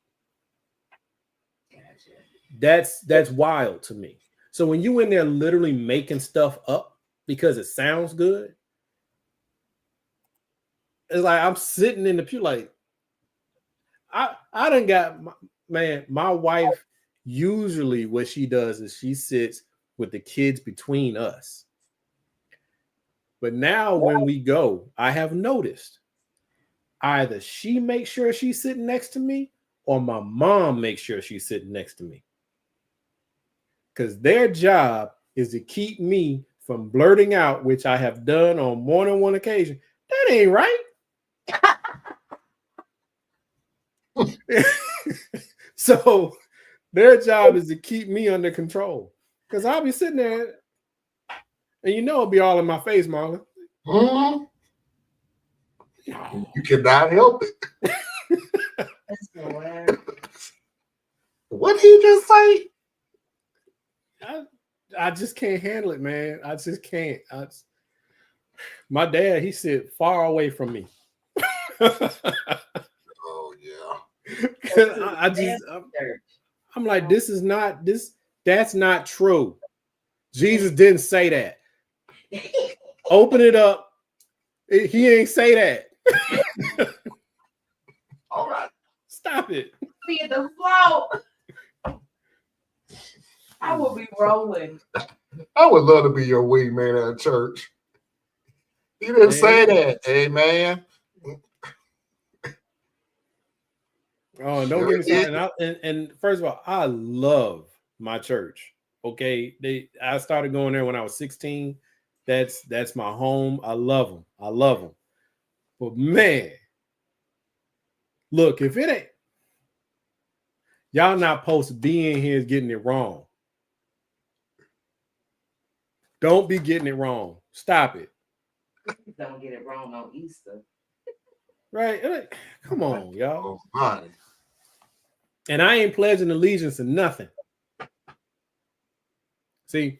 That's wild to me. So when you in there literally making stuff up because it sounds good, it's like I'm sitting in the pew like, I done got my wife. Usually what she does is she sits with the kids between us. But now when we go, I have noticed either she makes sure she's sitting next to me or my mom makes sure she's sitting next to me. Because their job is to keep me from blurting out, which I have done on more than one occasion. That ain't right. So their job is to keep me under control. Because I'll be sitting there and it'll be all in my face, Marlon. Mm-hmm. You cannot help it. That's hilarious. What did he just say? I just can't handle it, man. I just can't. My dad, he sit far away from me. Oh yeah. I'm like, that's not true. Jesus didn't say that. Open it up. He ain't say that. All right. Stop it. Be at the flow. I will be rolling. I would love to be your wingman at church. He didn't say that. Amen. Oh, don't get me started. And first of all, I love my church. Okay. I started going there when I was 16. That's my home. I love them. But man, look, if it ain't, y'all not supposed to be in here getting it wrong. Don't be getting it wrong. Stop it. Don't get it wrong on Easter. Right? Come on, y'all. Oh, my. And I ain't pledging allegiance to nothing. See,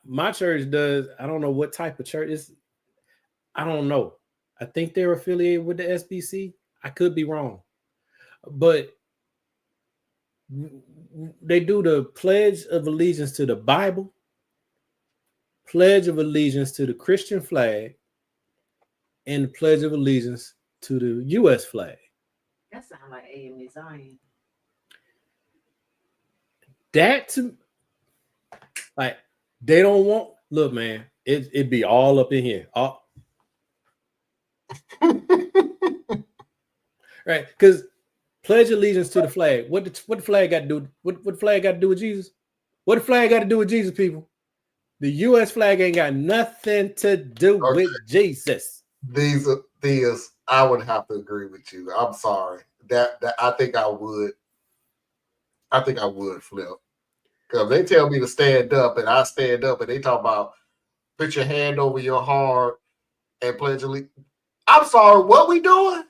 my church does. I don't know what type of church is. I don't know. I think they're affiliated with the SBC. I could be wrong, but they do the Pledge of Allegiance to the Bible, Pledge of Allegiance to the Christian flag, and the Pledge of Allegiance to the U.S. flag. That sounds like AME Zion. Like, they don't want. Look, man, it'd be all up in here. Right? Because pledge allegiance to the flag. What the flag got to do? What the flag got to do with Jesus? What the flag got to do with Jesus, people? The U.S. flag ain't got nothing to do with Jesus. These, I would have to agree with you. I'm sorry. That I think I would flip. Because they tell me to stand up and I stand up and they talk about put your hand over your heart and pledge allegiance. I'm sorry, what we doing?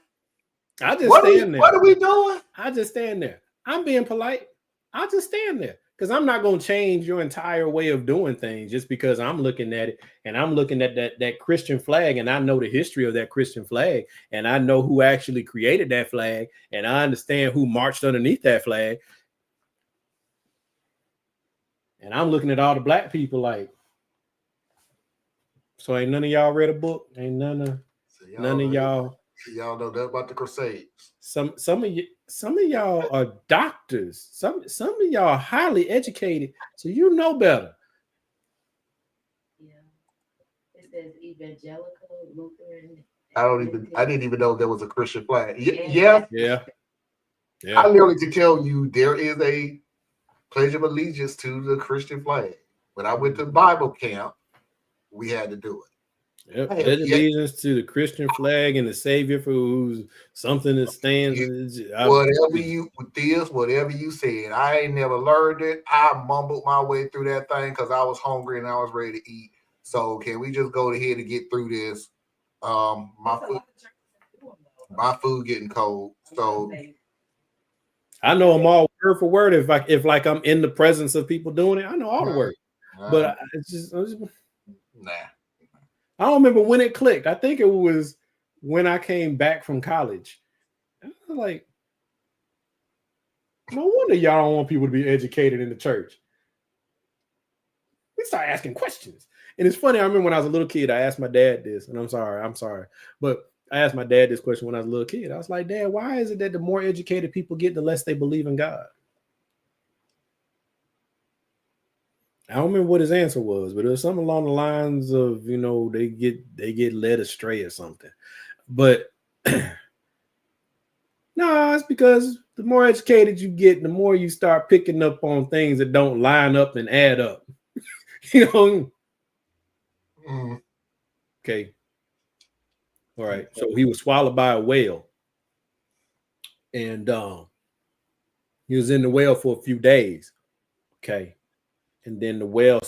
I just stand there. What are we doing? I just stand there. I'm being polite. I'll just stand there because I'm not going to change your entire way of doing things just because I'm looking at it and I'm looking at that Christian flag and I know the history of that Christian flag and I know who actually created that flag and I understand who marched underneath that flag. And I'm looking at all the black people like, so ain't none of y'all read a book? Ain't none of y'all. Y'all know that about the Crusades. Some of y'all are doctors. Some of y'all are highly educated, so you know better. says evangelical, Lutheran. I didn't even know there was a Christian flag. Yeah. Yeah. I literally can tell you there is a Pledge of Allegiance to the Christian flag. When I went to Bible camp, we had to do it. Yep. Pledge allegiance to the Christian flag and the Savior for who's something that stands. Whatever you said, I ain't never learned it. I mumbled my way through that thing because I was hungry and I was ready to eat. So can we just go ahead and get through this? My food getting cold. So I know them all word for word. If I'm in the presence of people doing it, I know all the words. But it's just nah. I don't remember when it clicked. I think it was when I came back from college. I was like, no wonder y'all don't want people to be educated in the church. We start asking questions. And it's funny, I remember when I was a little kid, I asked my dad this, and I'm sorry. But I asked my dad this question when I was a little kid. I was like, Dad, why is it that the more educated people get, the less they believe in God? I don't remember what his answer was, but it was something along the lines of, they get led astray or something. But no, it's because the more educated you get, the more you start picking up on things that don't line up and add up. Okay. All right. So he was swallowed by a whale. And he was in the whale for a few days. Okay. And then the whale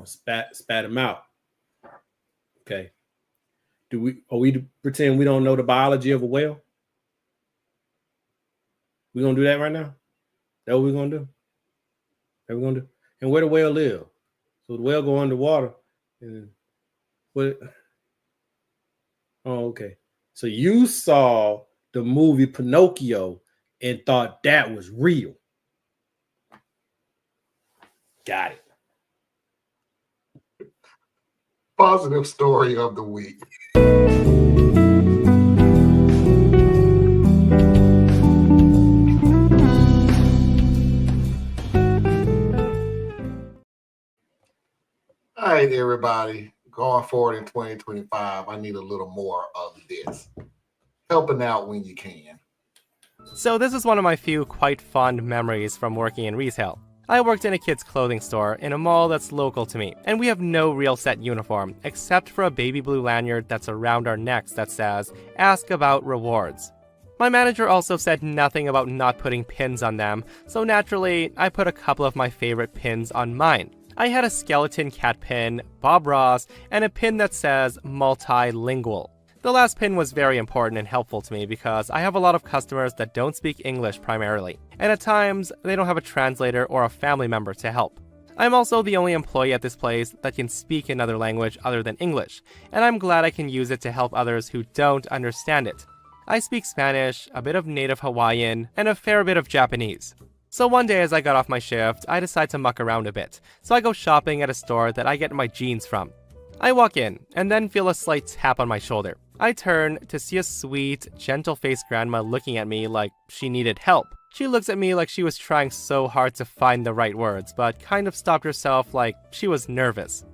spat him out. Okay. Are we to pretend we don't know the biology of a whale? We're gonna do that right now? That what we're gonna do? That we're gonna do? And where the whale live? So the whale go underwater and what? Oh, okay. So you saw the movie Pinocchio and thought that was real. Got it. Positive story of the week. All right, everybody. Going forward in 2025, I need a little more of this. Helping out when you can. So this is one of my few quite fond memories from working in retail. I worked in a kid's clothing store in a mall that's local to me, and we have no real set uniform, except for a baby blue lanyard that's around our necks that says, "Ask about rewards." My manager also said nothing about not putting pins on them, so naturally, I put a couple of my favorite pins on mine. I had a skeleton cat pin, Bob Ross, and a pin that says multilingual. The last pin was very important and helpful to me because I have a lot of customers that don't speak English primarily, and at times, they don't have a translator or a family member to help. I'm also the only employee at this place that can speak another language other than English, and I'm glad I can use it to help others who don't understand it. I speak Spanish, a bit of native Hawaiian, and a fair bit of Japanese. So one day as I got off my shift, I decide to muck around a bit, so I go shopping at a store that I get my jeans from. I walk in, and then feel a slight tap on my shoulder. I turn to see a sweet, gentle-faced grandma looking at me like she needed help. She looks at me like she was trying so hard to find the right words, but kind of stopped herself like she was nervous.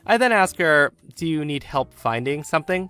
I then ask her, "Do you need help finding something?"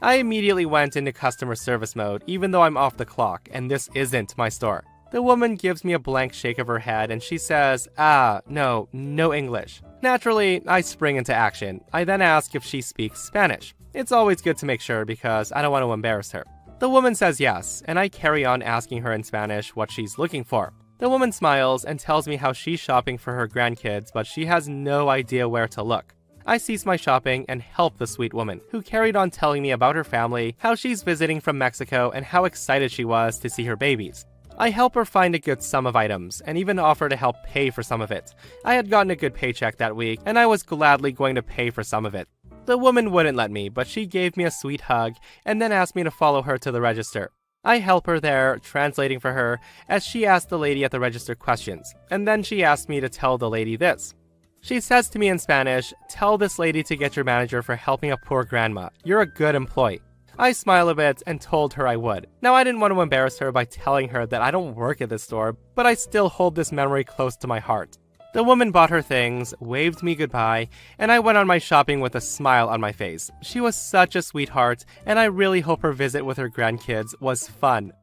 I immediately went into customer service mode, even though I'm off the clock, and this isn't my store. The woman gives me a blank shake of her head and she says, no English. Naturally, I spring into action. I then ask if she speaks Spanish. It's always good to make sure because I don't want to embarrass her. The woman says yes, and I carry on asking her in Spanish what she's looking for. The woman smiles and tells me how she's shopping for her grandkids, but she has no idea where to look. I cease my shopping and help the sweet woman, who carried on telling me about her family, how she's visiting from Mexico, and how excited she was to see her babies. I help her find a good sum of items, and even offer to help pay for some of it. I had gotten a good paycheck that week, and I was gladly going to pay for some of it. The woman wouldn't let me, but she gave me a sweet hug, and then asked me to follow her to the register. I help her there, translating for her, as she asked the lady at the register questions, and then she asked me to tell the lady this. She says to me in Spanish, "Tell this lady to get your manager for helping a poor grandma. You're a good employee." I smile a bit and told her I would. Now, I didn't want to embarrass her by telling her that I don't work at this store, but I still hold this memory close to my heart. The woman bought her things, waved me goodbye, and I went on my shopping with a smile on my face. She was such a sweetheart, and I really hope her visit with her grandkids was fun.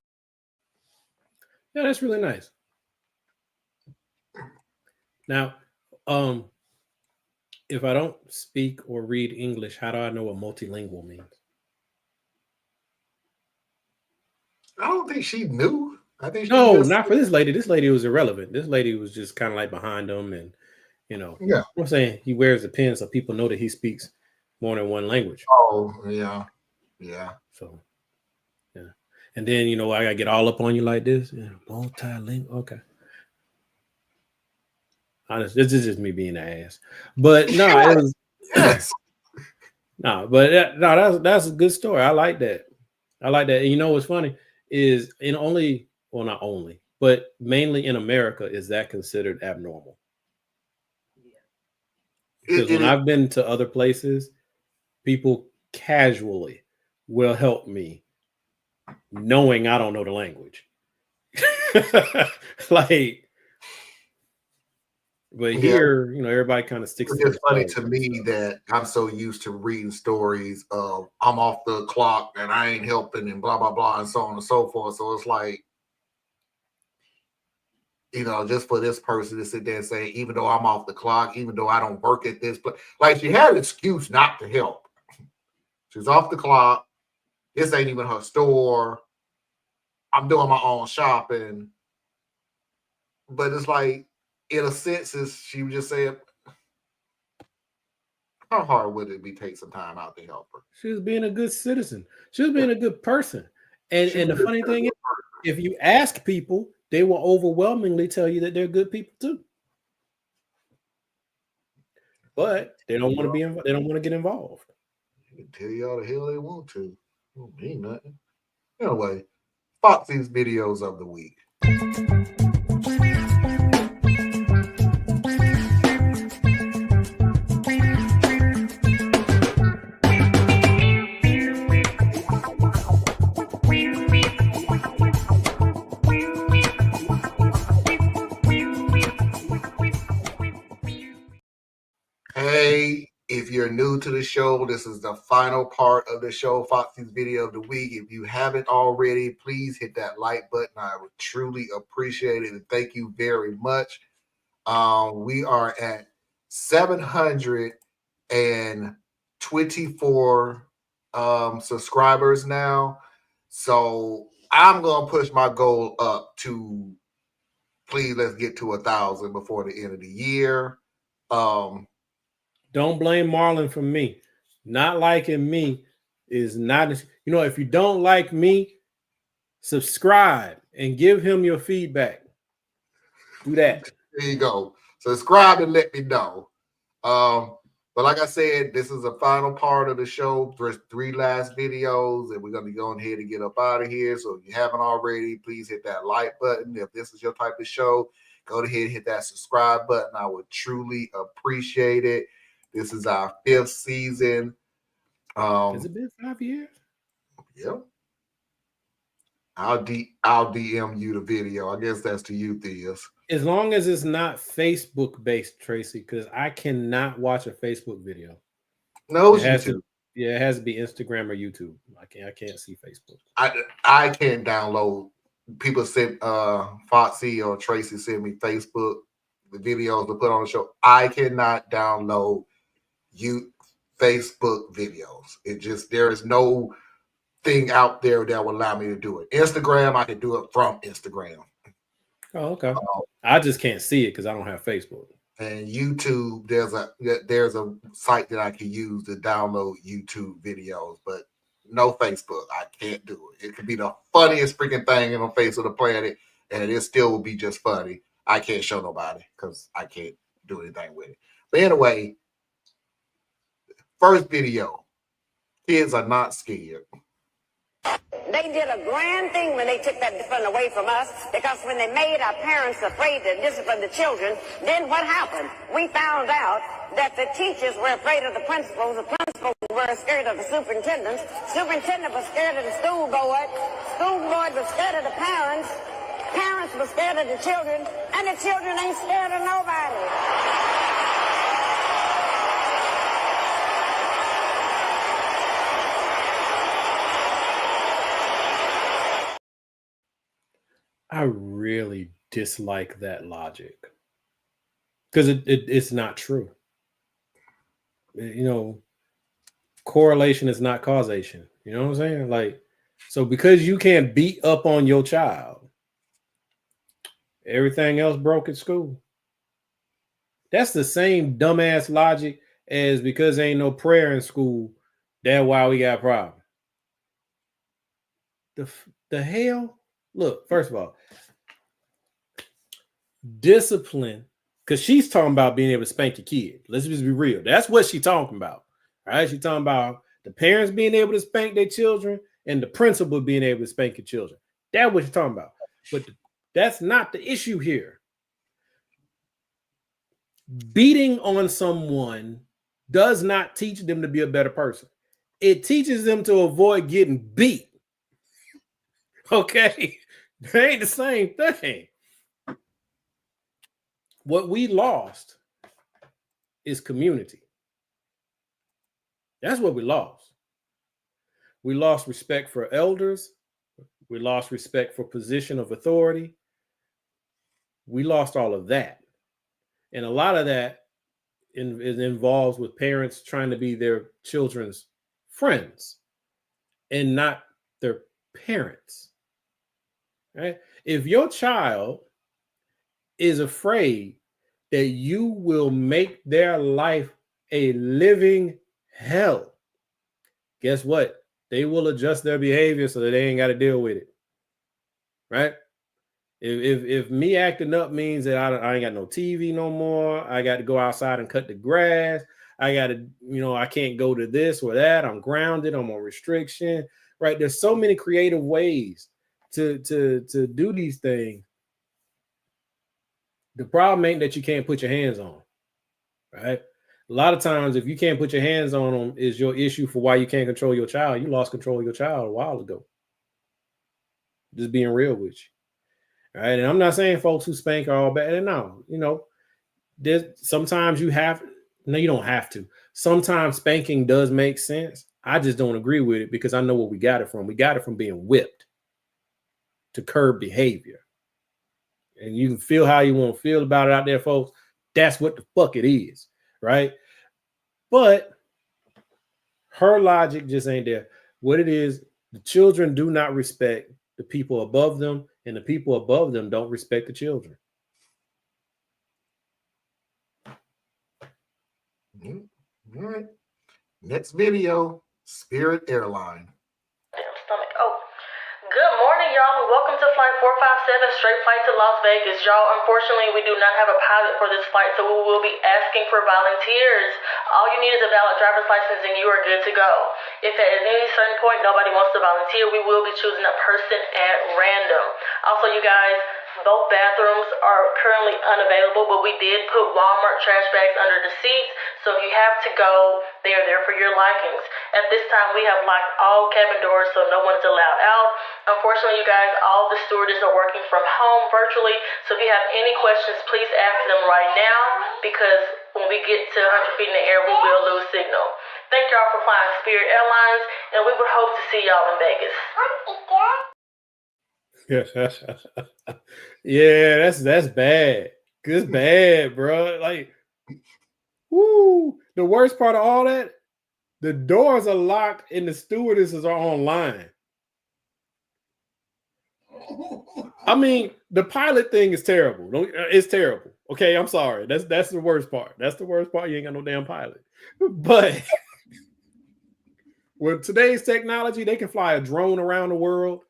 Yeah, that's really nice. Now, if I don't speak or read English, how do I know what multilingual means? I don't think she knew. I think she No, just, not for this lady. This lady was irrelevant. This lady was just kind of like behind him, and yeah. I'm saying he wears a pin so people know that he speaks more than one language. Oh, yeah. Yeah. So, yeah. And then I gotta get all up on you like this. Yeah, multilingual. Okay. Honest, this is just me being an ass. But no, it was Yes. no, but no, that's a good story. I like that. I like that. And you know what's funny is not only, but mainly in America, is that considered abnormal? Because when I've been to other places, people casually will help me, knowing I don't know the language. But here, everybody kind of sticks It's to just funny to me that I'm so used to reading stories of I'm off the clock and I ain't helping and blah, blah, blah, and so on and so forth. So it's like, just for this person to sit there and say, even though I'm off the clock, even though I don't work at this place, like she had an excuse not to help. She's off the clock. This ain't even her store. I'm doing my own shopping. But it's like, in a sense, she would just say, how hard would it be take some time out to help her? She was being a good citizen. She was being a good person. And the funny thing is, if you ask people, they will overwhelmingly tell you that they're good people too. But they don't want to be they don't want to get involved. They can tell you all the hell they want to. Don't mean nothing. Anyway, Foxy's videos of the week. Hey, if you're new to the show, this is the final part of the show, Foxy's video of the week. If you haven't already, please hit that like button. I would truly appreciate it. And thank you very much. We are at 724 subscribers now. So I'm going to push my goal up to, please, let's get to 1,000 before the end of the year. Don't blame Marlon for me. Not liking me is not, if you don't like me, subscribe and give him your feedback. Do that. There you go. Subscribe and let me know. But like I said, this is the final part of the show. There's 3 last videos, and we're going to be going ahead and get up out of here. So if you haven't already, please hit that like button. If this is your type of show, go ahead and hit that subscribe button. I would truly appreciate it. This is our 5th season. Has it been 5 years? Yep. I'll DM you the video. I guess that's to you, Theus. As long as it's not Facebook based, Tracy, because I cannot watch a Facebook video. No, it has to be Instagram or YouTube. I can't see Facebook. I can't download. People send Foxy or Tracy send me Facebook, the videos to put on the show. I cannot download Facebook videos. There is no thing out there that will allow me to do it. Instagram, I can do it from Instagram. Oh, okay. I just can't see it because I don't have Facebook. And YouTube, there's a site that I can use to download YouTube videos, but no Facebook. I can't do it. It could be the funniest freaking thing on the face of the planet, and it still will be just funny. I can't show nobody because I can't do anything with it. But anyway, first video. Kids are not scared. They did a grand thing when they took that discipline away from us, because when they made our parents afraid to discipline the children, then what happened? We found out that the teachers were afraid of the principals were scared of the superintendent was scared of the school board was scared of the parents, parents were scared of the children, and the children ain't scared of nobody. I really dislike that logic because it's not true. You know, correlation is not causation. You know what I'm saying? Like, so because you can't beat up on your child, everything else broke at school. That's the same dumbass logic as because ain't no prayer in school, that's why we got problems. The hell? Look, first of all, discipline, because she's talking about being able to spank your kid. Let's just be real. That's what she's talking about. All right. She's talking about the parents being able to spank their children and the principal being able to spank your children. That's what she's talking about. But that's not the issue here. Beating on someone does not teach them to be a better person. It teaches them to avoid getting beat. Okay. They ain't the same thing. What we lost is community. That's what we lost. We lost respect for elders. We lost respect for position of authority. We lost all of that. And a lot of that is involved with parents trying to be their children's friends and not their parents. Right? If your child is afraid that you will make their life a living hell, guess what? They will adjust their behavior so that they ain't got to deal with it. Right? If me acting up means that I ain't got no TV no more, I got to go outside and cut the grass, I got to, I can't go to this or that, I'm grounded, I'm on restriction, right? There's so many creative ways to do these things. The problem ain't that you can't put your hands on, right? A lot of times, if you can't put your hands on them, is your issue for why you can't control your child. You lost control of your child a while ago. Just being real with you. All right. And I'm not saying folks who spank are all bad. No, there's sometimes you don't have to. Sometimes spanking does make sense. I just don't agree with it because I know where we got it from. We got it from being whipped to curb behavior. And you can feel how you want to feel about it out there, folks. That's what the fuck it is, right? But her logic just ain't there. What it is, the children do not respect the people above them, and the people above them don't respect the children. All right. Next video, Spirit Airline. Damn stomach. Oh. Good morning, y'all, and welcome to Flight 457, straight flight to Las Vegas. Y'all, unfortunately, we do not have a pilot for this flight, so we will be asking for volunteers. All you need is a valid driver's license, and you are good to go. If at any certain point nobody wants to volunteer, we will be choosing a person at random. Also, you guys, both bathrooms are currently unavailable, but we did put Walmart trash bags under the seats, so if you have to go, they are there for your likings. At this time, we have locked all cabin doors, so no one's allowed out. Unfortunately, you guys, all the stewardesses are working from home virtually, so if you have any questions, please ask them right now, because when we get to 100 feet in the air, we will lose signal. Thank y'all for flying Spirit Airlines, and we would hope to see y'all in Vegas. Yeah, that's bad. It's bad, bro. Like, woo. The worst part of all that, the doors are locked and the stewardesses are online. I mean, the pilot thing is terrible. It's terrible. Okay, I'm sorry. That's the worst part. That's the worst part. You ain't got no damn pilot. But with today's technology, they can fly a drone around the world.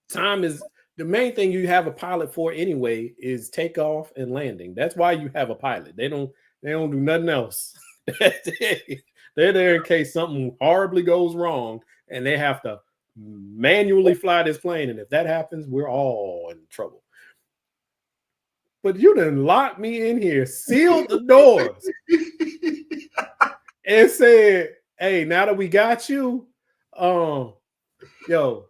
Time is the main thing you have a pilot for anyway is takeoff and landing. That's why you have a pilot. They don't do nothing else. They're there in case something horribly goes wrong and they have to manually fly this plane. And if that happens, we're all in trouble. But you done locked me in here, sealed the doors, and said, hey, now that we got you, yo,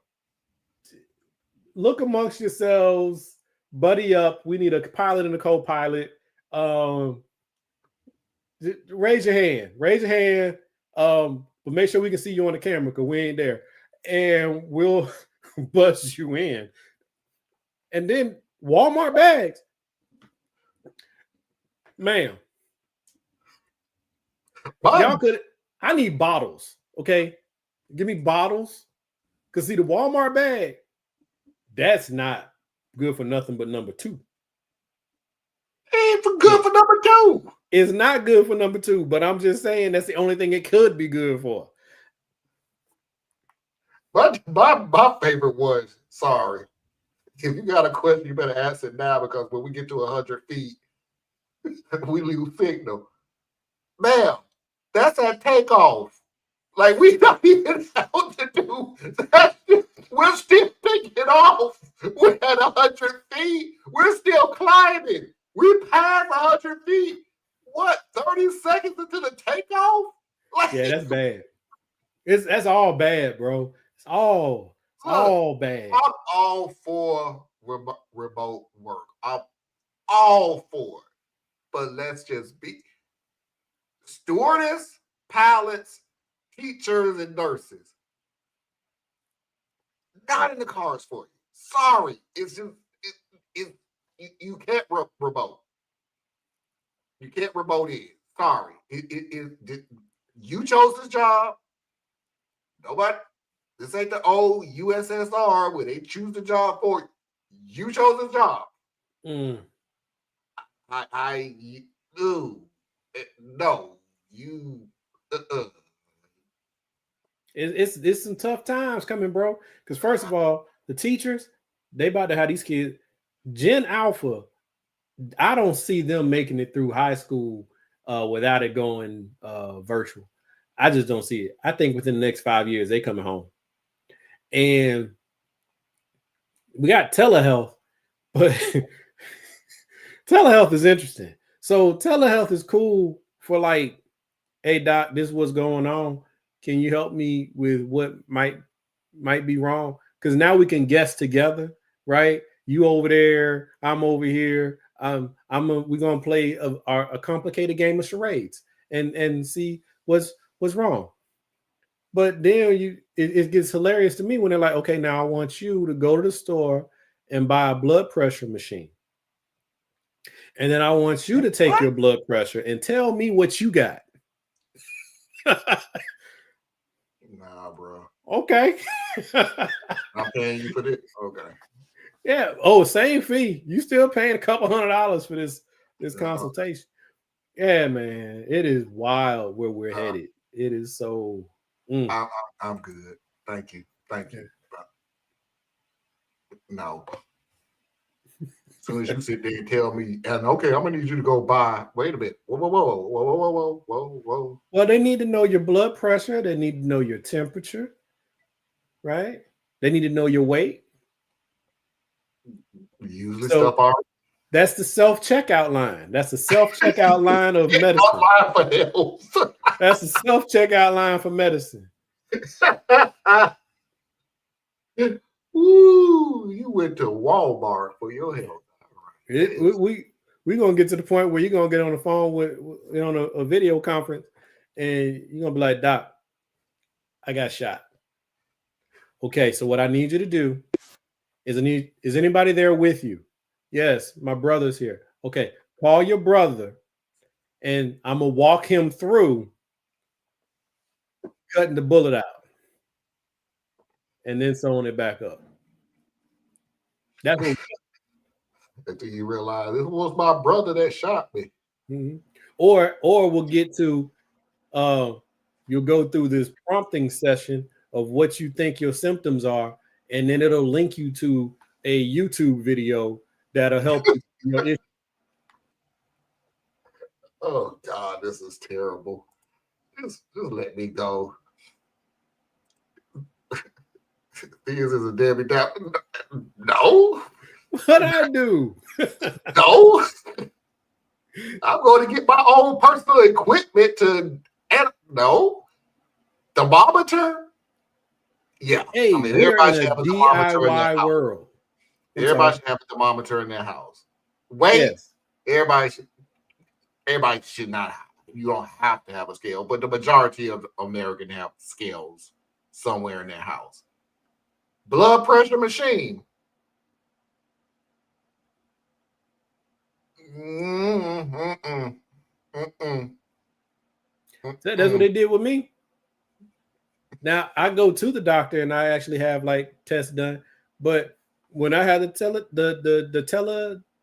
look amongst yourselves, buddy up. We need a pilot and a co-pilot. Raise your hand. Raise your hand. But make sure we can see you on the camera because we ain't there. And we'll bust you in. And then Walmart bags. Ma'am. Y'all could, I need bottles. Okay. Give me bottles. Because see, the Walmart bag, that's not good for nothing but number 2. Ain't for good for number 2. It's not good for number 2, but I'm just saying that's the only thing it could be good for. But my favorite was, sorry, if you got a question, you better ask it now because when we get to 100 feet, we lose signal. Ma'am, that's our takeoff. Like, we don't even know what to do. We're still taking off. We're at 100 feet. We're still climbing. We passed 100 feet. What, 30 seconds into the takeoff? Like, yeah, that's bad. That's all bad, bro. It's all bad. I'm all for remote work. I'm all for it. But let's just be stewardess, pilots, teachers, and nurses. Not in the cars for you. Sorry. It's just you can't remote. You can't remote in. Sorry. You chose this job. Nobody. This ain't the old USSR where they choose the job for you. You chose this job. No. You. It's some tough times coming, bro. Because first of all, the teachers, they about to have these kids. Gen Alpha, I don't see them making it through high school without it going virtual. I just don't see it. I think within the next 5 years, they coming home. And we got telehealth, but telehealth is interesting. So telehealth is cool for like, hey, doc, this is what's going on. Can you help me with what might be wrong? Because now we can guess together, right? You over there, I'm over here. We're gonna play a complicated game of charades and see what's wrong. But then it gets hilarious to me when they're like, okay, now I want you to go to the store and buy a blood pressure machine. And then I want you to take your blood pressure and tell me what you got. Nah, bro. Okay. I'm paying you for this. Okay. Yeah. Oh, same fee. You still paying a couple $100 for this consultation. Yeah, man. It is wild where we're headed. It is so. I'm good. Thank you. No. As soon as you sit there and tell me, and okay, I'm gonna need you to go buy. Wait a minute. Whoa. Well, they need to know your blood pressure. They need to know your temperature, right? They need to know your weight. Usually stuff already. That's the self-checkout line. That's the self-checkout line of medicine. That's the self-checkout line for medicine. Ooh, you went to Walmart for your health. We're gonna get to the point where you're gonna get on the phone with on a video conference, and you're gonna be like, Doc, I got shot. Okay, so what I need you to do is anybody there with you? Yes, my brother's here. Okay, call your brother, and I'm gonna walk him through cutting the bullet out and then sewing it back up. That's what. Until you realize this was my brother that shot me. Mm-hmm. Or we'll get to you'll go through this prompting session of what you think your symptoms are, and then it'll link you to a YouTube video that'll help you. Oh God, this is terrible. Just let me go. Things is a Debbie Downer. No. What'd I do? No. I'm going to get my own personal equipment to. No. Thermometer? Yeah. Hey, I mean, we're everybody in should a have a thermometer in their DIY house. world. Everybody should have a thermometer in their house. Weight, Yes. everybody should not have. You don't have to have a scale, but the majority of Americans have scales somewhere in their house. Blood pressure machine. That's what they did with me. Now I go to the doctor and I actually have like tests done, but when I had the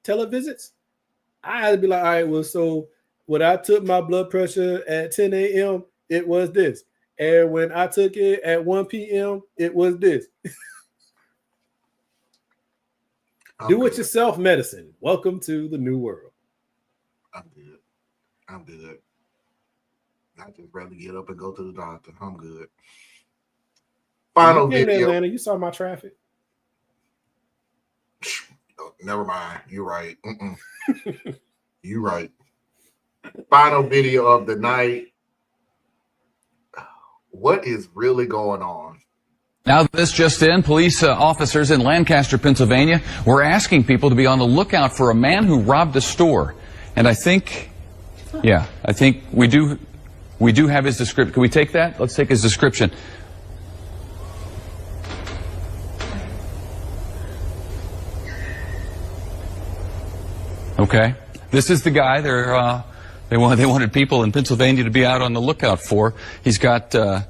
televisits, I had to be like, all right, well, so when I took my blood pressure at 10 a.m., it was this, and when I took it at 1 p.m., it was this. Do it yourself medicine. Welcome to the new world. I'm good. I just rather get up and go to the doctor. I'm good. Final you video. Atlanta, you saw my traffic. Oh, never mind. You're right. You're right. Final video of the night. What is really going on? Now, this just in, police officers in Lancaster, Pennsylvania, were asking people to be on the lookout for a man who robbed a store. And I think we do have his description. Can we take that? Let's take his description. Okay, this is the guy they wanted people in Pennsylvania to be out on the lookout for. He's got a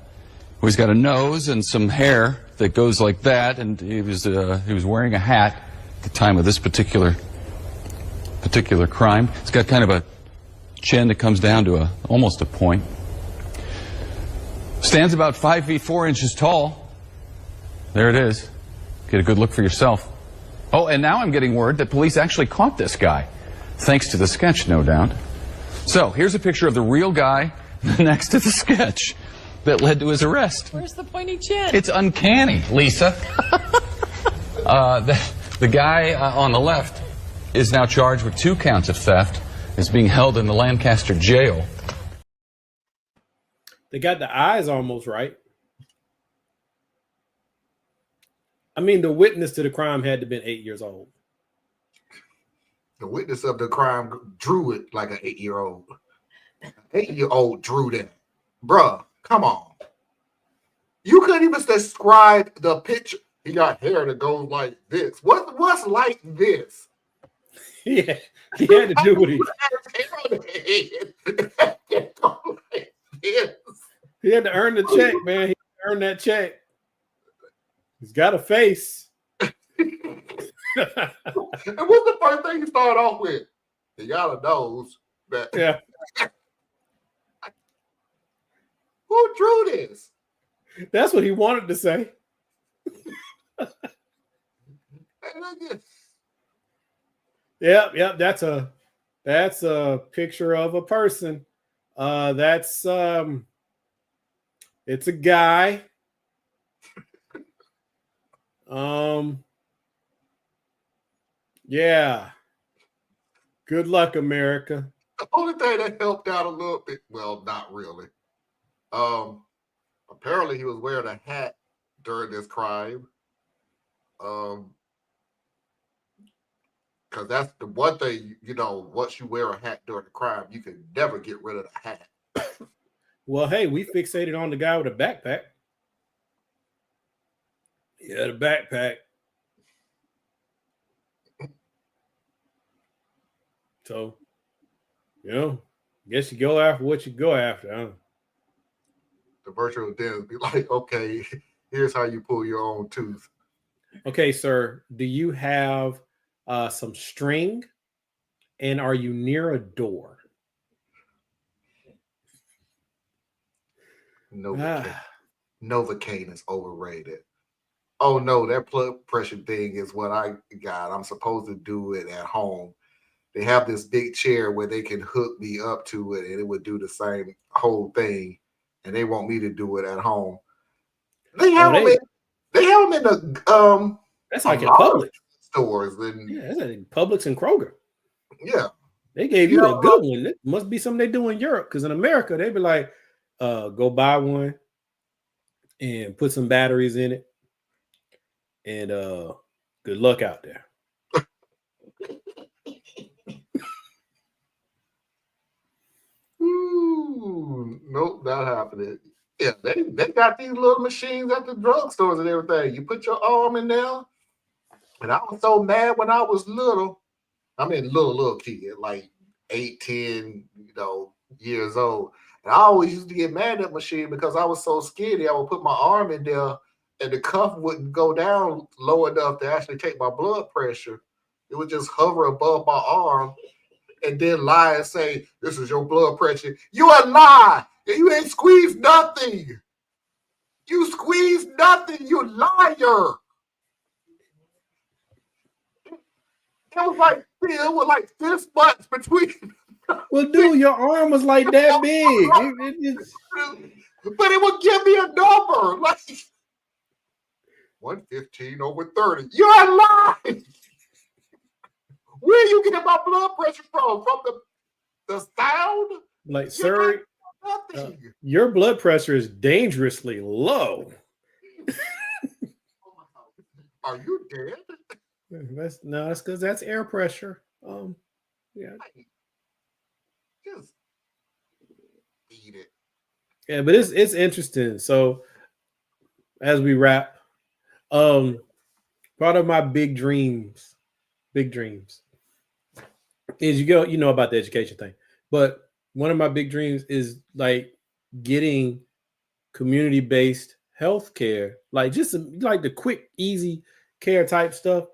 nose and some hair that goes like that, and he was wearing a hat at the time of this particular crime. He's got kind of a chin that comes down to almost a point. Stands about 5 feet 4 inches tall. There it is. Get a good look for yourself. Oh, and now I'm getting word that police actually caught this guy, thanks to the sketch, no doubt. So here's a picture of the real guy next to the sketch that led to his arrest. Where's the pointy chin? It's uncanny, Lisa. The guy on the left is now charged with 2 counts of theft. Is being held in the Lancaster jail. They got the eyes almost right. I mean, the witness to the crime had to have been 8 years old. The witness of the crime drew it like an 8-year-old. 8-year-old drew that. Bruh, come on. You couldn't even describe the picture. He got hair that goes like this. What's like this? Yeah, he had to do what he He had to earn the check, man. He earned that check. He's got a face. And what's the first thing you start off with? He got a nose. Yeah. Who drew this? That's what he wanted to say. Yep. That's a picture of a person. It's a guy. Yeah. Good luck, America. The only thing that helped out a little bit, well, not really. Apparently he was wearing a hat during this crime. Because that's the one thing, once you wear a hat during the crime, you can never get rid of the hat. Well, hey, we fixated on the guy with a backpack. Yeah, the backpack. So, guess you go after what you go after, huh? The virtual dentist be like, okay, here's how you pull your own tooth. Okay, sir, do you have some string, and are you near a door? Novocaine is overrated. Oh no, that blood pressure thing is what I got. I'm supposed to do it at home. They have this big chair where they can hook me up to it, and it would do the same whole thing. And they want me to do it at home. They have them in the that's like in Publix stores. That's in Publix and Kroger. Yeah. They gave you a good one. It must be something they do in Europe, because in America, they'd be like, go buy one and put some batteries in it. And good luck out there. not happening. Yeah, they got these little machines at the drugstores and everything. You put your arm in there, and I was so mad when I was little. I mean, little kid, like 8, 10, years old. And I always used to get mad at that machine because I was so skinny. I would put my arm in there, and the cuff wouldn't go down low enough to actually take my blood pressure. It would just hover above my arm, and then lie and say, "This is your blood pressure." You a lie. You ain't squeezed nothing. You squeezed nothing, you liar. It was like this much between. Well, dude, your arm was like that big. But it would give me a number. Like 115 over 30. You're a lie. Where you get my blood pressure from? From the sound? Like, sir, your blood pressure is dangerously low. Are you dead? That's because that's air pressure. Yeah. Just eat it. Yeah, but it's interesting. So as we wrap, part of my big dreams is you know about the education thing, but one of my big dreams is like getting community-based healthcare, like just like the quick, easy care type stuff,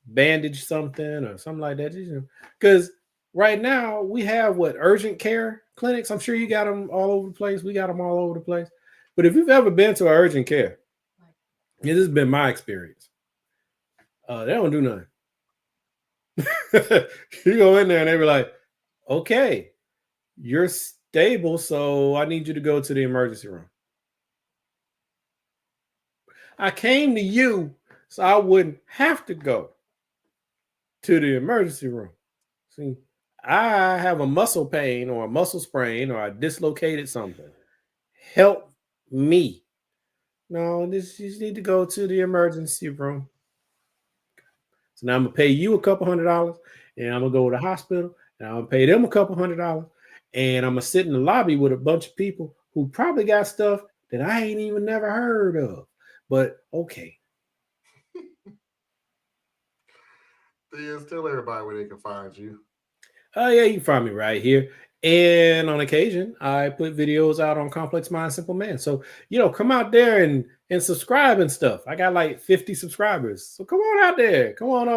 bandage something or something like that, because right now we have urgent care clinics. I'm sure you got them all over the place. We got them all over the place. But if you've ever been to urgent care, this has been my experience. They don't do nothing. You go in there and they be like, "Okay, you're stable, so I need you to go to the emergency room. I came to you so I wouldn't have to go to the emergency room. See, I have a muscle pain or a muscle sprain or I dislocated something. Help me. No, you just need to go to the emergency room. So now I'm going to pay you a couple $100 and I'm going to go to the hospital and I'm going to pay them a couple $100 and I'm going to sit in the lobby with a bunch of people who probably got stuff that I ain't even never heard of. But okay." Tell everybody where they can find you. Yeah, you can find me right here. And on occasion, I put videos out on Complex Mind, Simple Man. So, come out there and subscribe and stuff. I got like 50 subscribers. So come on out there. Come on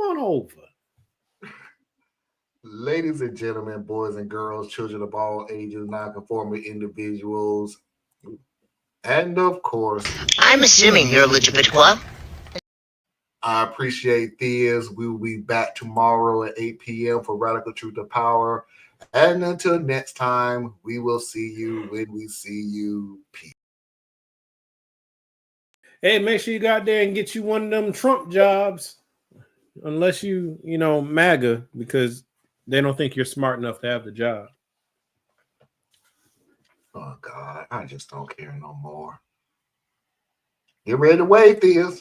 over. Ladies and gentlemen, boys and girls, children of all ages, non-conforming individuals, and of course, I'm assuming you're Legibitqua. I appreciate this. We will be back tomorrow at 8 p.m. for Radical Truth to Power. And until next time, we will see you when we see you. Peace. Hey, make sure you go out there and get you one of them Trump jobs. Unless you MAGA, because they don't think you're smart enough to have the job. Oh, God, I just don't care no more. Get ready to wave this.